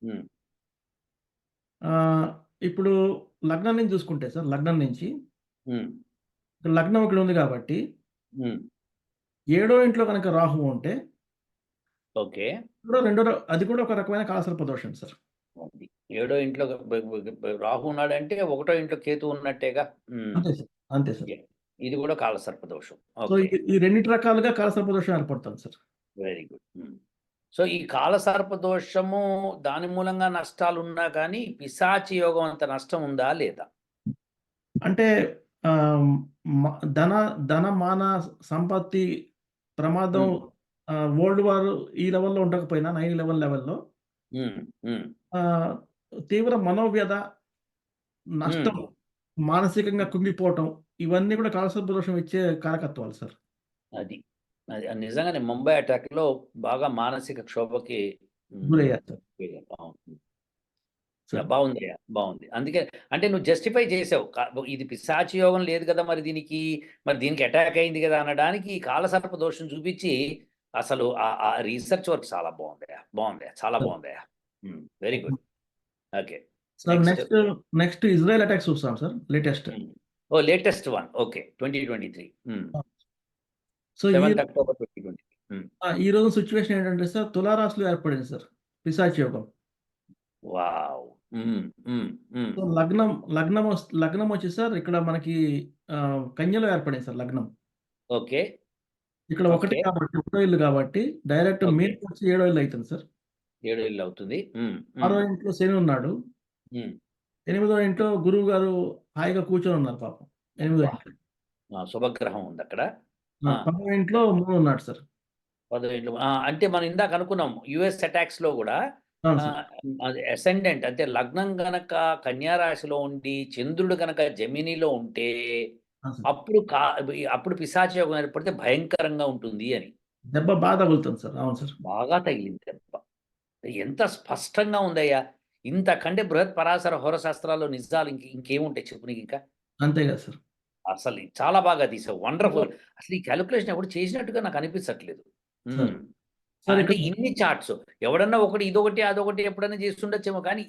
హ్మ్. ఆహ్, ఇప్పుడు లగ్నం నుంచి చూసుకుంటే సార్ లగ్నం నుంచి హ్మ్. లగ్నం ఇక్కడ ఉంది కాబట్టి హ్మ్. ఏడో ఇంట్లో గనక రాహువు ఉంటే ఓకే. కూడా అది కూడా ఒక రకమైన కాలసర్ప దోషం సార్. అది. ఏడో ఇంట్లో రాహు ఉన్నాడంటే ఒకటో ఇంట్లో కేతు ఉన్నట్టేగా. హ్మ్. అంతే సార్. అంతే సార్. యాహ్! ఇది కూడా కాలసర్ప దోషం. So okay. ఈ రెండిటి రకాలుగా కాలసర్ప దోషం ఏర్పడుతుంది సార్. Very good. సో ఈ కాలసర్ప దోషము దాని మూలంగా నష్టాలున్నా కానీ పిశాచి యోగం అంత నష్టం ఉందా లేదా? అంటే ఆహ్, మ ధన ధన, మాన, సంపత్తి, ప్రమాదం హ్మ్. వరల్డ్ వార్ ఈ లెవెల్‌లో ఉండకపోయినా 9/11 లెవెల్‌లో హ్మ్. హ్మ్. ఆహ్, తీవ్ర మనోవ్యధ, హ్మ్. నష్టం, మానసికంగా కుంగిపోవటం ఇవన్నీ కూడా కాలసర్ప దోషం ఇచ్చే కారకత్వాలు సార్. అది. అది నిజంగానే ముంబై అటాక్‌లో బాగా మానసిక క్షోభకి గురయ్యారు సార్. గురయ్యారు. అవును. సార్. బావుందయ్యా. బావుంది. అందుకే అంటే నువ్వు జస్టిఫై చేసావు. ఇది పిశాచి యోగం లేదు కదా! మరి దీనికి అటాక్ అయింది కదా! అనడానికి ఈ కాలసర్ప దోషం చూపించి అసలు ఆ రిసర్చ్ వర్క్ చాలా బావుందయ్యా. బావుందయ్యా. చాలా సార్. బావుందయ్యా. Very good. Okay. Sir next. Next Israel attacks చూస్తాం sir latest. Oh! Latest one. Okay. 2023. So 7th October 2023. ఈ రోజు సిట్యుయేషన్ ఏంటంటే సార్ తులా రాశిలో ఏర్పడింది సార్ పిశాచ యోగం. వావ్! హ్మ్. హ్మ్. హ్మ్. సో లగ్నం వచ్చి సార్ ఇక్కడ మనకి కన్యలో ఏర్పడింది సార్ లగ్నం. ఓకే. ఇక్కడ ఒకటే ఓకే. కాబట్టి ఒకటో ఇల్లు కాబట్టి డైరెక్ట్ ఓకే. మీనకి వచ్చి ఏడో ఇల్లు అయితుంది సార్. 7 ఇల్లు అవుతుంది. ఆరో ఇంట్లో శని ఉన్నాడు. హ్మ్. ఎనిమిదో ఇంట్లో గురువు గారు హాయిగా కూర్చొని ఉన్నారు పాపం. ఎనిమిదో అబ్బా! ఇంట్లో. శుభగ్రహం ఉందక్కడ. ఆ! 10వ ఇంట్లో మూన్ ఉన్నాడు సార్. 10 ఇంట్లో అంటే మనం ఇందాక అనుకున్నాం యూఎస్ అటాక్స్‌లో గూడా అవును సార్. ఆహ్, అది అసెండెంట్ అంటే లగ్నం గనక కన్యా రాశిలో ఉండి, చంద్రుడు గనక జెమినీలో ఉంటే అవును సార్. అప్పుడు పిశాచ యోగం ఏర్పడితే భయంకరంగా ఉంటుంది అని. దెబ్బ బాగా తగులుతుంది సార్. అవును సార్. బాగా తగిలింది దెబ్బ. ఎంత స్పష్టంగా ఉందయ్యా! ఇంతకంటే బృహత్ పరాశర హోర శాస్త్రాల్లో నిజాలు ఇంకేముంటాయి చెప్పు నీకింకా? అంతే కదా సార్. అసలు చాలా బాగా తీసావు. So wonderful. అసలు ఈ కాలిక్యులేషన్ ఎవడు చేసినట్టుగా నాకు అనిపించట్లేదు. సార్. హ్మ్. సార్ అంటే ఇక్కడ ఇన్ని చార్ట్స్ ఎవడన్నా ఒకటి ఇదొకటి, అదొకటి ఎప్పుడైనా చేస్తుండొచ్చేమో కానీ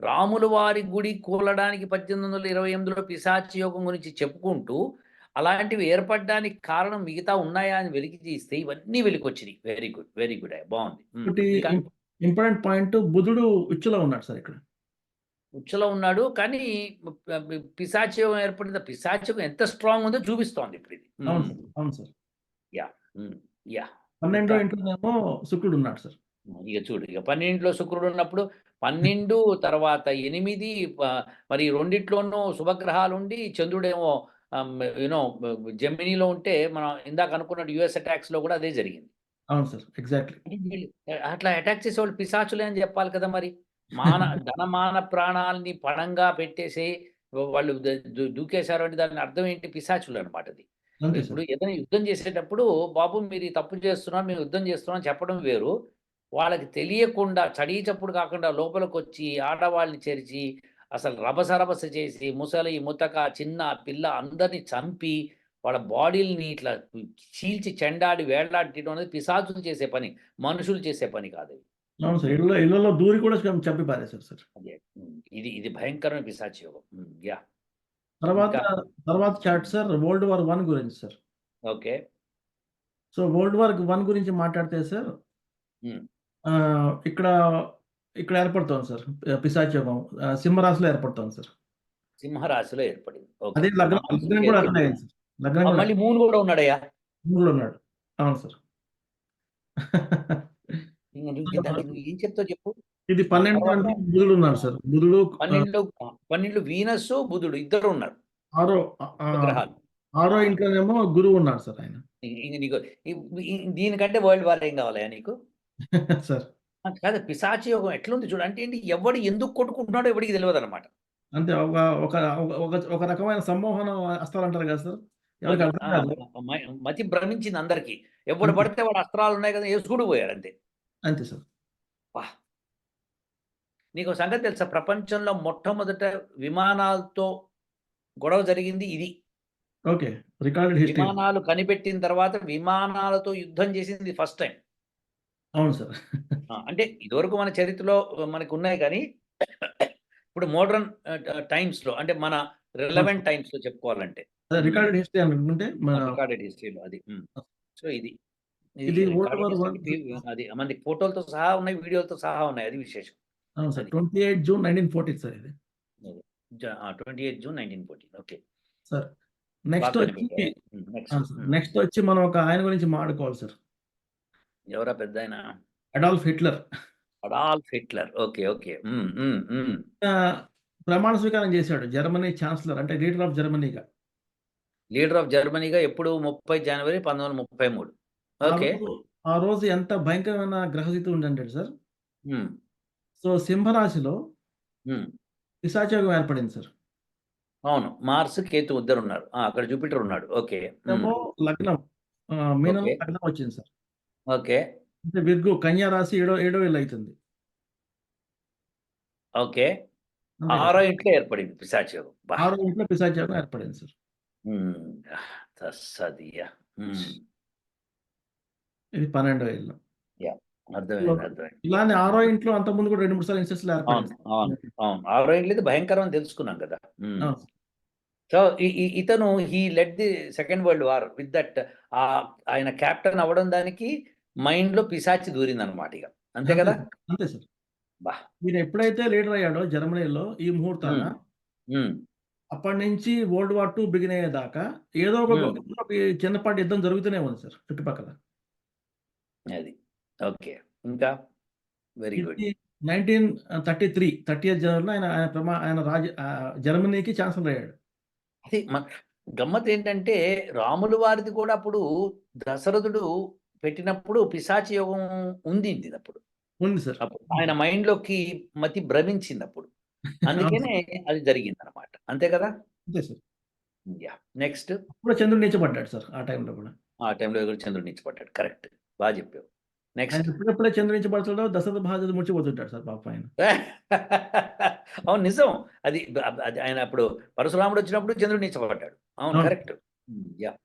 రాముల వారి గుడి కూలడానికి 1828లో పిశాచి యోగం గురించి చెప్పుకుంటూ, అలాంటివి ఏర్పడడానికి కారణం మిగతా ఉన్నాయా అని వెలికి తీస్తే ఇవన్నీ వెలికొచ్చినాయి. Very good. Very good. బాగుంది. ఒకటి ఇంకా ఇంపార్టెంట్ పాయింట్, బుధుడు ఉచ్చులో ఉన్నాడు సార్ ఇక్కడ. ఉచ్చులో ఉన్నాడు. కానీ పిశాచయోగం ఏర్పడిన పిశాచయోగం ఎంత స్ట్రాంగ్ ఉందో చూపిస్తోంది ఇప్పుడు ఇది. అవును సార్. అవును సార్. యాహ్! యాహ్! 12వ ఇంకా ఇంట్లోనేమో శుక్రుడు ఉన్నాడు సార్. ఇక చూడు ఇక 12లో శుక్రుడు ఉన్నప్పుడు 12 తర్వాత 8 మరి రెండిట్లోనూ శుభగ్రహాలుండి చంద్రుడేమో యూనో జెమినీలో ఉంటే మనం ఇందాక అనుకున్నట్టు యూఎస్ అటాక్స్‌లో కూడా అదే జరిగింది. అవును సార్. ఎగ్జాక్ట్‌లీ. అంటే వీళ్ళు అట్లా అటాక్ చేసేవాళ్ళు పిశాచులే అని చెప్పాలి కదా మరి. ధనమాన ప్రాణాల్ని పణంగా పెట్టేసి వాళ్ళు దూకేశారు అంటే దాని అర్థం ఏంటి? పిశాచులు అనమాట అది. అంతే ఇప్పుడు సార్. ఏదైనా యుద్ధం చేసేటప్పుడు బాబు మీరు ఈ తప్పు చేస్తున్నారు, మేము యుద్ధం చేస్తున్నాం అని చెప్పడం వేరు. వాళ్ళకి తెలియకుండా చప్పుడు కాకుండా లోపలికొచ్చి ఆడవాళ్ళని చెరిచి అసలు రభస చేసి ముసలి, ముతక, చిన్న, పిల్ల అందరిని చంపి వాళ్ళ బాడీలని ఇట్లా చీల్చి చెండాడి వేళ్లాడటం అనేది పిశాచులు చేసే పని. మనుషులు చేసే పని కాదు. అవును సార్. ఇళ్ళలో దూరి కూడా చంపి పారేశారు సార్. అదే. ఇది భయంకరమైన పిశాచి యోగం. యాహ్! తర్వాత ఇంకా తర్వాత చాట్ సార్ వరల్డ్ వార్ 1 గురించి sir. Okay. So world war 1 గురించి మాట్లాడితే సార్ హ్మ్. ఇక్కడ ఏర్పడుతోంది సార్ పిశాచయోగం. సింహరాశిలో ఏర్పడుతోంది సార్. సింహరాశిలో ఏర్పడింది. ఓకే. అదే లగ్నం మార్స్, లగ్నం కూడా కేతు, అట్లనే అయింది సార్. లగ్నం కూడా మళ్ళీ మూన్ కూడా ఉన్నాడయ్యా. మూడులో ఉన్నాడు. అవును సార్. ఇంక దానికి నువ్వు ఏం చెప్తావు చెప్పు? ఇది 12 తర్వాత అంటే బుధుడు ఉన్నాడు సార్. బుధుడు 12 వీనస్సు, బుధుడు ఇద్దరు ఉన్నారు. ఆరో గ్రహాలు. ఆరో ఇంట్లోనేమో గురువు ఉన్నాడు సార్ ఆయన. ఇంక నీకు దీనికంటే వరల్డ్ వార్ ఏం కావాలయ్యా నీకు? సార్. కాదు పిశాచి యోగం ఎట్లుంది చూడు. అంటే ఏంటి ఎవడు ఎందుకు కొట్టుకుంటున్నాడో ఎవడికి తెలవదనమాట. అంతే ఒక ఒక రకమైన సమ్మోహనం అస్త్రాలంటారు కదా సార్. ఎవరికి అర్థం కాదు. మతి భ్రమించింది అందరికి. ఎవడు అంతే. పడితే వాడు అస్త్రాలు ఉన్నాయి కదా ఏసుకుంటూ పోయాడు అంతే. అంతే సార్. వాహ్! నీకో సంగతి తెలుసా? ప్రపంచంలో మొట్టమొదట విమానాలతో గొడవ జరిగింది ఇది. ఓకే. Recorded history. విమానాలు కనిపెట్టిన తర్వాత విమానాలతో యుద్ధం చేసింది ఫస్ట్ టైమ్. అవును సార్. అంటే ఇదివరకు మన చరిత్రలో మనకున్నాయి కానీ ఇప్పుడు మోడర్న్ టైమ్స్‌లో అంటే మన రిలవెంట్ టైమ్స్‌లో చెప్పుకోవాలంటే. రికార్డెడ్ హిస్టరీ అనుకుంటే రికార్డెడ్ హిస్టరీలో అది. సో ఇది ఇది వరల్డ్ రికార్డెడ్ వార్ హిస్టరీ 1 అది మనకి ఫోటోలతో సహా ఉన్నాయి, వీడియోలతో సహా ఉన్నాయి. అది విశేషం. అవును సార్. అది. 28 జూన్ 1914 సార్ ఇది. 28 జూన్ 1914 ఓకే. సార్. నెక్స్ట్ బాగా వచ్చి నెక్స్ట్. నెక్స్ట్ వచ్చి మనం ఒక ఆయన గురించి మాట్లాడుకోవాలి సార్. ఎవరా పెద్దాయన? Adolf Hitler. Adolf Hitler. Okay. Okay. ప్రమాణ స్వీకారం చేశాడు జర్మనీ ఛాన్సలర్ అంటే లీడర్ ఆఫ్ జర్మనీగా. లీడర్ ఆఫ్ జర్మనీగా ఎప్పుడు 30 జనవరి 1933. ఓకే. ఆ రోజు ఎంత భయంకరమైన గ్రహస్థితి ఉందంటే సార్. హ్మ్. సో సింహరాశిలో హ్మ్. పిశాచయోగం ఏర్పడింది సార్. అవును. మార్స్, కేతు ఇద్దరున్నారు. అక్కడ జూపిటర్ ఉన్నాడు. ఓకే. ఏమో లగ్నం మీనంలో ఓకే. లగ్నం వచ్చింది సార్. ఓకే. అంటే విర్గు కన్యా రాశి ఏడో ఇల్లు అవుతుంది. ఓకే. అంతే కదా. ఆరో ఇంట్లో ఏర్పడింది పిశాచయోగం. ఆరో ఇంట్లో పిశాచయోగం ఏర్పడింది సార్. తస్సదియ్య. ఇది 12వ ఇల్లు. అర్థమైంది. ఇలానే ఆరో ఇంట్లో అంతకుముందు కూడా 2, 3 సార్లు ఇన్సిడెంట్స్‌లు ఏర్పడింది. అవును. ఆరో ఇంట్లో ఇది భయంకరం అని తెలుసుకున్నాం కదా. అవును. సో ఇతను he lead the second world war with that ఆయన కెప్టెన్ అవ్వడం దానికి మైండ్‌లో పిశాచి దూరిందనమాట ఇక. అంతే కదా? అంతే సార్. బా! ఈయన ఎప్పుడైతే లీడర్ అయ్యాడో జర్మనీలో ఈ ముహూర్తాన అప్పటి నుంచి వరల్డ్ వార్ 2 బిగిన్ అయ్యేదాకా ఏదో ఒక చిన్నపాటి యుద్ధం జరుగుతూనే ఉంది సార్ చుట్టుపక్కల. అది. ఓకే. ఇంకా వెరీ గుడ్. 1933 30th జనవరిలో ఆయన జర్మనీకి ఛాన్సలర్ అయ్యాడు. అది గమ్మత్తేంటంటే రాములు వారిది కూడా అప్పుడు దశరథుడు పెట్టినప్పుడు పిశాచి యోగం ఉంది అప్పుడు. ఉంది సార్. ఆయన మైండ్‌లోకి మతి భ్రమించిందప్పుడు. అందుకనే అది జరిగిందనమాట. అంతే కదా? అంతే సార్. యాహ్! నెక్స్ట్. అప్పుడు చంద్రుడు నీచపడ్డాడు సార్ ఆ టైంలో కూడా. ఆ టైంలో కూడా చంద్రుడు నీచపడ్డాడు. కరెక్ట్. బాగా చెప్పావు. నెక్స్ట్. ఆయన ఎప్పుడెప్పుడే చంద్రుడు నీచపడతాడో దశరథ మహారాజు మురిసిపోతుంటాడు సార్ పాపం ఆయన. అవును నిజం. అది ఆయన అప్పుడు పరశురాముడు వచ్చినప్పుడు చంద్రుడు నీచపడ్డాడు. అవును అవును. కరెక్ట్. యాహ్!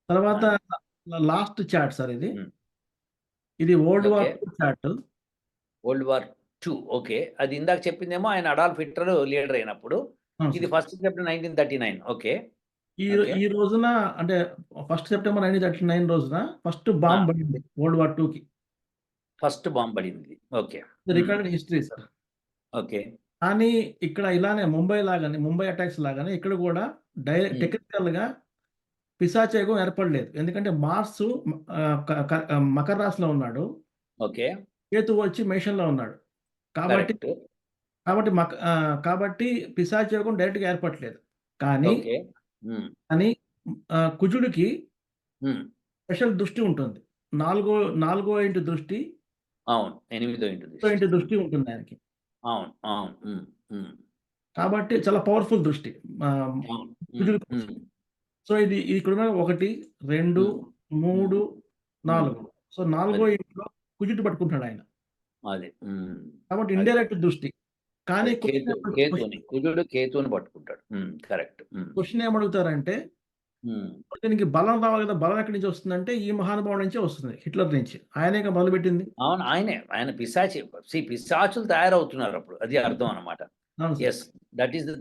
తర్వాత లాస్ట్ చాట్ సార్ ఇది. ఇది world war 2 chart. World war 2 okay. అది ఇందాక చెప్పిందేమో ఆయన అడాల్ఫ్ హిట్లర్ లీడర్ అయినప్పుడు. అవును ఇది sir. First September 1939 okay. Okay. ఈ రోజున అంటే 1 సెప్టెంబర్ 1939 రోజున ఫస్ట్ బాంబ్ పడింది World War IIకి. ఫస్ట్ బాంబ్ పడింది. Okay. Recorded history sir. Okay. కానీ ఇక్కడ ఇలానే ముంబై అటాక్స్ లాగానే ఇక్కడ కూడా టెక్నికల్‌గా పిశాచయుగం ఏర్పడలేదు. ఎందుకంటే మార్సు మకర రాశిలో ఉన్నాడు. ఓకే. కేతువు వచ్చి మేషంలో ఉన్నాడు. కాబట్టి కరెక్ట్. కాబట్టి కాబట్టి పిశాచయుగం డైరెక్ట్‌గా ఏర్పడట్లేదు. కానీ ఓకే. కానీ కుజుడికి హ్మ్. స్పెషల్ దృష్టి ఉంటుంది. నాలుగో ఇంటి దృష్టి, అవును. 8వ ఇంటి ఐదో ఇంటి దృష్టి ఉంటుంది ఆయనకి. అవును. అవును. కాబట్టి చాలా పవర్‌ఫుల్ దృష్టి. అవును. కుజుడికి. సో ఇది ఇక్కడున్న 1, 2, 3, 4. సో నాలుగో ఇంట్లో కుజుడు పట్టుకుంటాడు ఆయన. అది. కాబట్టి ఇండైరెక్ట్ దృష్టి. కానీ కుజుడు కేతువుని పట్టుకుంటాడు. కరెక్ట్. క్వెషన్ ఏమడుగుతారంటే దీనికి బలం రావాలి కదా! బలం ఎక్కడి నుంచి వస్తుందంటే ఈ మహానుభావుడి నుంచే వస్తుంది. హిట్లర్ నుంచి. ఆయనేగా మొదలుపెట్టింది. అవును. ఆయన పిశాచి. పిశాచులు తయారవుతున్నారు అప్పుడు. అది అర్థం అన్నమాట. అవును sir. Yes.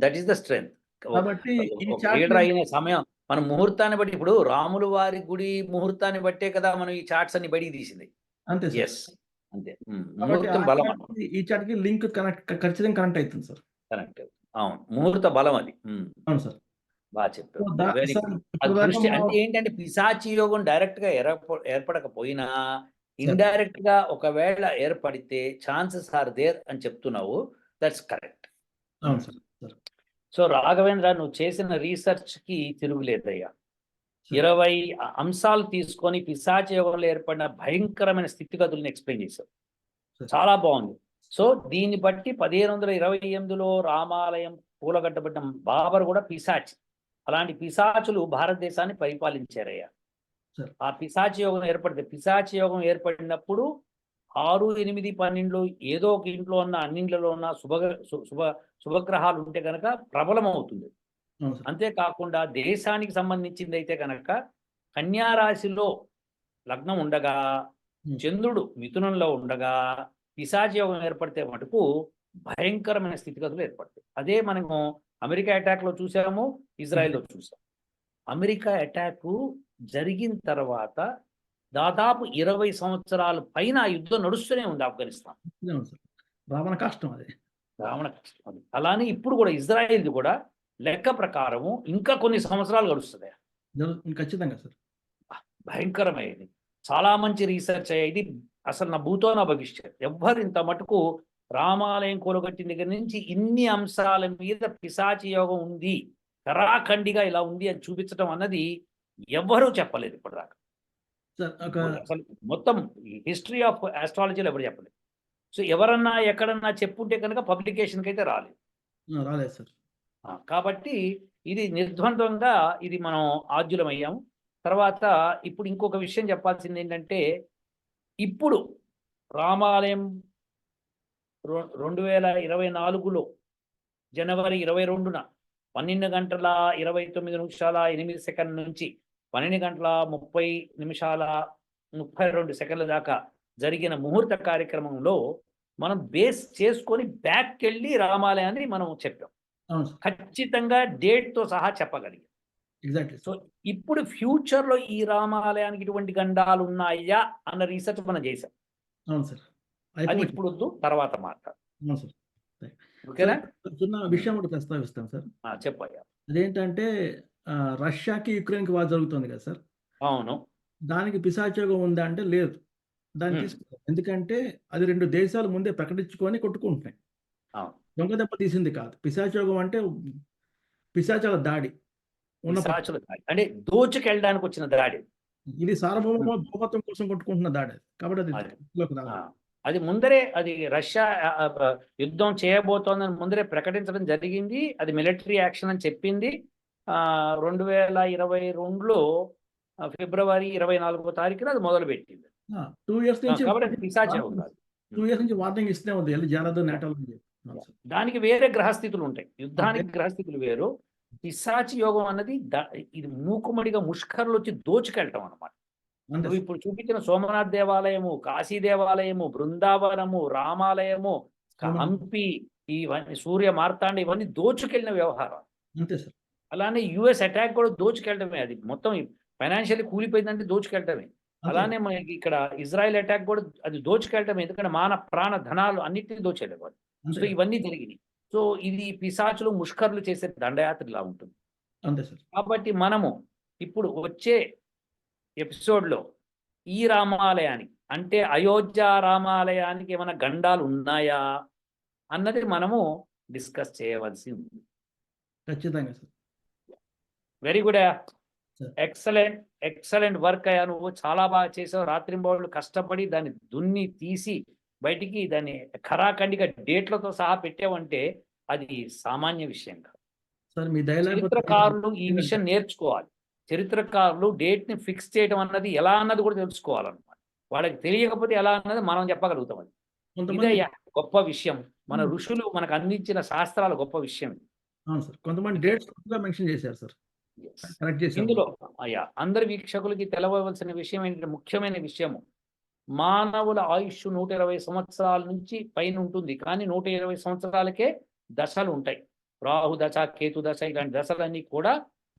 That is the strength. కాబట్టి ఈ ఒక లీడర్ అయిన సమయం మనం ముహూర్తాన్ని బట్టి ఇప్పుడు రాముల వారి గుడి ముహూర్తాన్ని బట్టే కదా మనం ఈ చార్ట్స్ అన్ని బయటికి తీసింది. అంతే సార్. యెస్. అంతే. కాబట్టి ముహూర్తం బలం అన్నమాట. ఈ చాట్‌కి లింక్ ఖచ్చితంగా కనెక్ట్ అయితుంది సార్. కరెక్ట్. అవును. ముహూర్త బలం అది. అవును సార్. బాగా చెప్పారు. So very sir good. ఇప్పటిదాకా దృష్టి అంటే ఏంటంటే పిశాచి యోగం డైరెక్ట్‌గా ఏర్పడకపోయినా ఇండైరెక్ట్‌గా ఒకవేళ ఏర్పడితే ఛాన్సెస్ ఆర్ దేర్ అని చెప్తున్నావు. That's correct. అవును సార్. సో రాఘవేంద్ర నువ్వు చేసిన రీసెర్చ్‌కి తిరుగులేదయ్యా. 20 అంశాలు తీసుకొని పిశాచ యోగంలో ఏర్పడిన భయంకరమైన స్థితిగతులను ఎక్స్‌ప్లెయిన్ చేశావు. చాలా బాగుంది. సో దీన్ని బట్టి 1528లో రామాలయం కూలగట్టబడిన బాబర్ కూడా పిశాచి. అలాంటి పిశాచులు భారతదేశాన్ని పరిపాలించారయ్యా. ఆ పిశాచి యోగం ఏర్పడినప్పుడు 6, 8, 12 ఏదో ఒక ఇంట్లో ఉన్న అన్నింట్లలో ఉన్న శుభగ్రహాలు ఉంటే కనుక ప్రబలమవుతుంది. అంతేకాకుండా దేశానికి సంబంధించింది అయితే కనుక కన్యా రాశిలో లగ్నం ఉండగా చంద్రుడు మిథునంలో ఉండగా పిశాచి యోగం ఏర్పడితే మటుకు భయంకరమైన స్థితిగతులు ఏర్పడతాయి. అదే మనము అమెరికా అటాక్లో చూసాము, ఇజ్రాయెల్లో చూసాము. అమెరికా అటాక్ జరిగిన తర్వాత దాదాపు 20 సంవత్సరాల పైన యుద్ధం నడుస్తూనే ఉంది ఆఫ్ఘనిస్తాన్. రావణ కష్టం అది. అలానే ఇప్పుడు కూడా ఇజ్రాయెల్ది కూడా లెక్క ప్రకారము ఇంకా కొన్ని సంవత్సరాలు గడుస్తుంది. ఖచ్చితంగా సార్. భయంకరమైనది. చాలా మంచి రీసెర్చ్ అయ్యేది. అసలు నా భూతో నా భవిష్యత్. ఎవ్వరు ఇంత మటుకు రామాలయం కూలగట్టిన దగ్గర నుంచి ఇన్ని అంశాల మీద పిశాచి యోగం ఉంది, కరాఖండిగా ఇలా ఉంది అని చూపించడం అన్నది ఎవ్వరూ చెప్పలేదు ఇప్పటిదాకా. అసలు మొత్తం హిస్టరీ ఆఫ్ ఆస్ట్రాలజీలో ఎవరు చెప్పలేదు. సో ఎవరన్నా ఎక్కడన్నా చెప్పుంటే కనుక పబ్లికేషన్కి అయితే రాలేదు సార్. కాబట్టి ఇది నిర్ద్వంద్వంగా ఇది మనం ఆద్యులమయ్యాము. తర్వాత ఇప్పుడు ఇంకొక విషయం చెప్పాల్సింది ఏంటంటే ఇప్పుడు రామాలయం 2024లో జనవరి 22న 12:29:08 నుంచి 12:30:32 దాకా జరిగిన ముహూర్త కార్యక్రమంలో మనం బేస్ చేసుకొని బ్యాక్ వెళ్ళి రామాలయాన్ని మనం చెప్పాం. ఖచ్చితంగా డేట్తో సహా చెప్పగలిగాం. సో ఇప్పుడు ఫ్యూచర్లో ఈ రామాలయానికి ఇటువంటి గండాలు ఉన్నాయా అన్న రీసెర్చ్ మనం చేసాం. అది ఇప్పుడు వద్దు, తర్వాత మాట్లాడు. ఓకేనా? చిన్న విషయం కూడా ప్రస్తావిస్తాం సార్. చెప్పయ్యా. అదేంటంటే రష్యాకి యుక్రెయిన్కి వార్ జరుగుతుంది కదా సార్. అవును. దానికి పిశాచయోగం ఉందా అంటే లేదు. దాన్ని తీసుకుంటాం. ఎందుకంటే అది 2 దేశాలు ముందే ప్రకటించుకొని కొట్టుకుంటున్నాయి. దొంగ దెబ్బ తీసింది కాదు. పిశాచయోగం అంటే పిశాచాల దాడి. అంటే దోచుకెళ్ళడానికి వచ్చిన దాడి. ఇది సార్వభౌమత్వం కోసం కొట్టుకుంటున్న దాడి. కాబట్టి అది ముందరే అది రష్యా యుద్ధం చేయబోతోందని ముందరే ప్రకటించడం జరిగింది. అది మిలిటరీ యాక్షన్ అని చెప్పింది. 2022లో ఫిబ్రవరి 24వ తారీఖున అది మొదలుపెట్టింది. 2 ఇయర్స్ నుంచి కాబట్టి పిశాచే ఉంది. 2 ఇయర్స్ నుంచి వార్నింగ్ ఇస్తూనే ఉంది. దానికి వేరే గ్రహస్థితులు ఉంటాయి. యుద్ధానికి గ్రహస్థితులు వేరు. పిశాచి యోగం అన్నది ఇది మూకుమడిగా ముష్కర్లు వచ్చి దోచుకెళ్ళటం అన్నమాట. నువ్వు ఇప్పుడు చూపించిన సోమనాథ్ దేవాలయము, కాశీ దేవాలయము, బృందావనము, రామాలయము, హంపి, ఇవన్నీ సూర్య మార్తాండ ఇవన్నీ దోచుకెళ్ళిన వ్యవహారం. అంతే సార్. అలానే యుఎస్ అటాక్ కూడా దోచుకెళ్ళటమే, అది మొత్తం ఫైనాన్షియల్లీ కూలిపోయిందంటే దోచుకెళ్ళటమే. అంతే. అలానే మనకి ఇక్కడ ఇజ్రాయెల్ అటాక్ కూడా అది దోచుకెళ్ళటమే, ఎందుకంటే ప్రాణ ధనాలు అన్నిటిని దోచెళ్ళేవాడు. సో అంతే. ఇవన్నీ జరిగినాయి. సో ఇది పిశాచులు ముష్కర్లు చేసే దండయాత్రలా ఉంటుంది. అంతే సార్. కాబట్టి మనము ఇప్పుడు వచ్చే ఎపిసోడ్లో ఈ రామాలయానికి, అంటే అయోధ్య రామాలయానికి ఏమైనా గండాలు ఉన్నాయా అన్నది మనము డిస్కస్ చేయవలసి ఉంది. ఖచ్చితంగా సార్. వెరీ గుడ్ అయ్యా, Sir. ఎక్సలెంట్ వర్క్ అయ్యా, నువ్వు చాలా బాగా చేసావు. రాత్రింబవళ్ళు కష్టపడి దాన్ని దున్ని తీసి బయటికి దాన్ని ఖరాఖండిగా డేట్లతో సహా పెట్టావంటే అది సామాన్య విషయం కాదు. సార్ మీ డైలాగ్ చరిత్రకారులు ఈ విషయం నేర్చుకోవాలి. చరిత్రకారులు డేట్ ని ఫిక్స్ చేయడం అన్నది ఎలా అన్నది కూడా తెలుసుకోవాలన్నమాట. వాళ్ళకి తెలియకపోతే ఎలా అన్నది మనం చెప్పగలుగుతాం. అది కొంతమంది ఇదే గొప్ప విషయం. మన ఋషులు మనకు అందించిన శాస్త్రాల గొప్ప విషయం. అవును సార్. కొంతమంది డేట్స్ మెన్షన్ చేశారు సార్. కరెక్ట్ చేశారు. ఇందులో అయ్యా అందరి వీక్షకులకి తెలవవలసిన విషయం ఏంటంటే, ముఖ్యమైన విషయము, మానవుల ఆయుష్ 120 సంవత్సరాల నుంచి పైన ఉంటుంది. కానీ 120 సంవత్సరాలకే దశలు ఉంటాయి. రాహు దశ, కేతు దశ, ఇలాంటి దశలన్నీ కూడా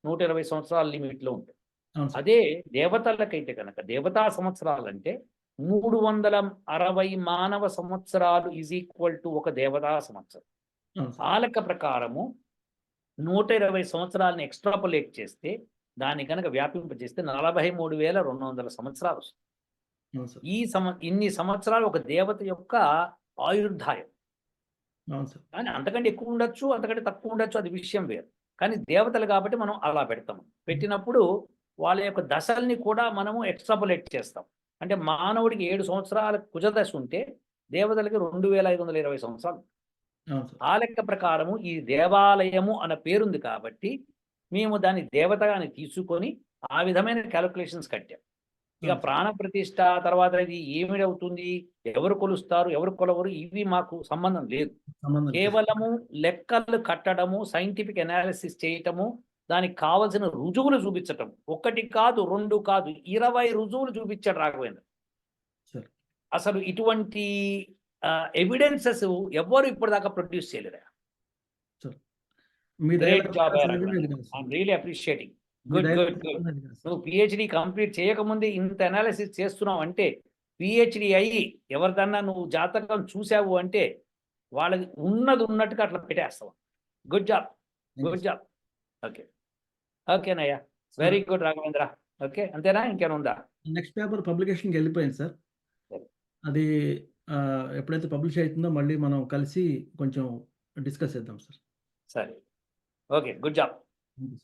120 సంవత్సరాల లిమిట్లో ఉంటాయి. అవును సార్. అదే దేవతలకైతే కనుక దేవతా సంవత్సరాలంటే 360 మానవ సంవత్సరాలు ఈజ్ ఈక్వల్ టు ఒక దేవతా సంవత్సరం. అవును సార్. ఆ లెక్క ప్రకారము 120 సంవత్సరాలను ఎక్స్ట్రాపులేట్ చేస్తే, దాన్ని కనుక వ్యాపింపజేస్తే 43,200 సంవత్సరాలు వస్తుంది. అవును సార్. ఇన్ని సంవత్సరాలు ఒక దేవత యొక్క ఆయుర్దాయం. అవును సార్. కానీ అంతకంటే ఎక్కువ ఉండొచ్చు, అంతకంటే తక్కువ ఉండొచ్చు, అది విషయం వేరు. కానీ దేవతలు కాబట్టి మనం అలా పెడతాం. పెట్టినప్పుడు వాళ్ళ యొక్క దశల్ని కూడా మనము ఎక్స్ట్రాపులేట్ చేస్తాం. అంటే మానవుడికి 7 సంవత్సరాల కుజదశ ఉంటే దేవతలకి 2,520 సంవత్సరాలు. అవును సార్. ఆ లెక్క ప్రకారము ఈ దేవాలయము అన్న పేరుంది కాబట్టి మేము దాని దేవతగాని తీసుకొని ఆ విధమైన క్యాలిక్యులేషన్స్ కట్టాం. ఇక ప్రాణ ప్రతిష్ఠ తర్వాత ఇది ఏమిడవుతుంది, ఎవరు కొలుస్తారు, ఎవరు కొలవరు, ఇవి మాకు సంబంధం లేదు. కేవలము లెక్కలు కట్టడము, సైంటిఫిక్ అనాలిసిస్ చేయటము, దానికి కావలసిన రుజువులు చూపించటం. 1 కాదు, 2 కాదు, 20 రుజువులు చూపించాడు రాఘవేంద్ర. అసలు ఇటువంటి ఎవిడెన్సెస్ ఎవ్వరు ఇప్పటిదాకా ప్రొడ్యూస్ చేయలేరు. Great job, I'm really appreciating. Good. నువ్వు పిహెచ్డి కంప్లీట్ చేయకముందే ఇంత అనాలిసిస్ చేస్తున్నావు అంటే, పిహెచ్డి అయ్యి ఎవరిదన్నా నువ్వు జాతకం చూసావు అంటే వాళ్ళది ఉన్నది ఉన్నట్టుగా అట్లా పెట్టేస్తావు. Good job. ఓకేనయ్యా, వెరీ గుడ్ రాఘవేంద్ర. ఓకే, అంతేనా, ఇంకేమైనా ఉందా? నెక్స్ట్ పేపర్ పబ్లికేషన్కి వెళ్ళిపోయింది సార్. అది ఎప్పుడైతే పబ్లిష్ అవుతుందో మళ్ళీ మనం కలిసి కొంచెం డిస్కస్ చేద్దాం సార్. సరే, ఓకే, గుడ్ జాబ్.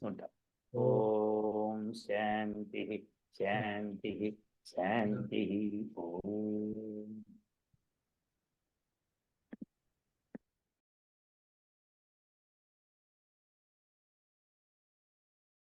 ఉంటా. ఓం శాంతి శాంతి శాంతి. ఓం.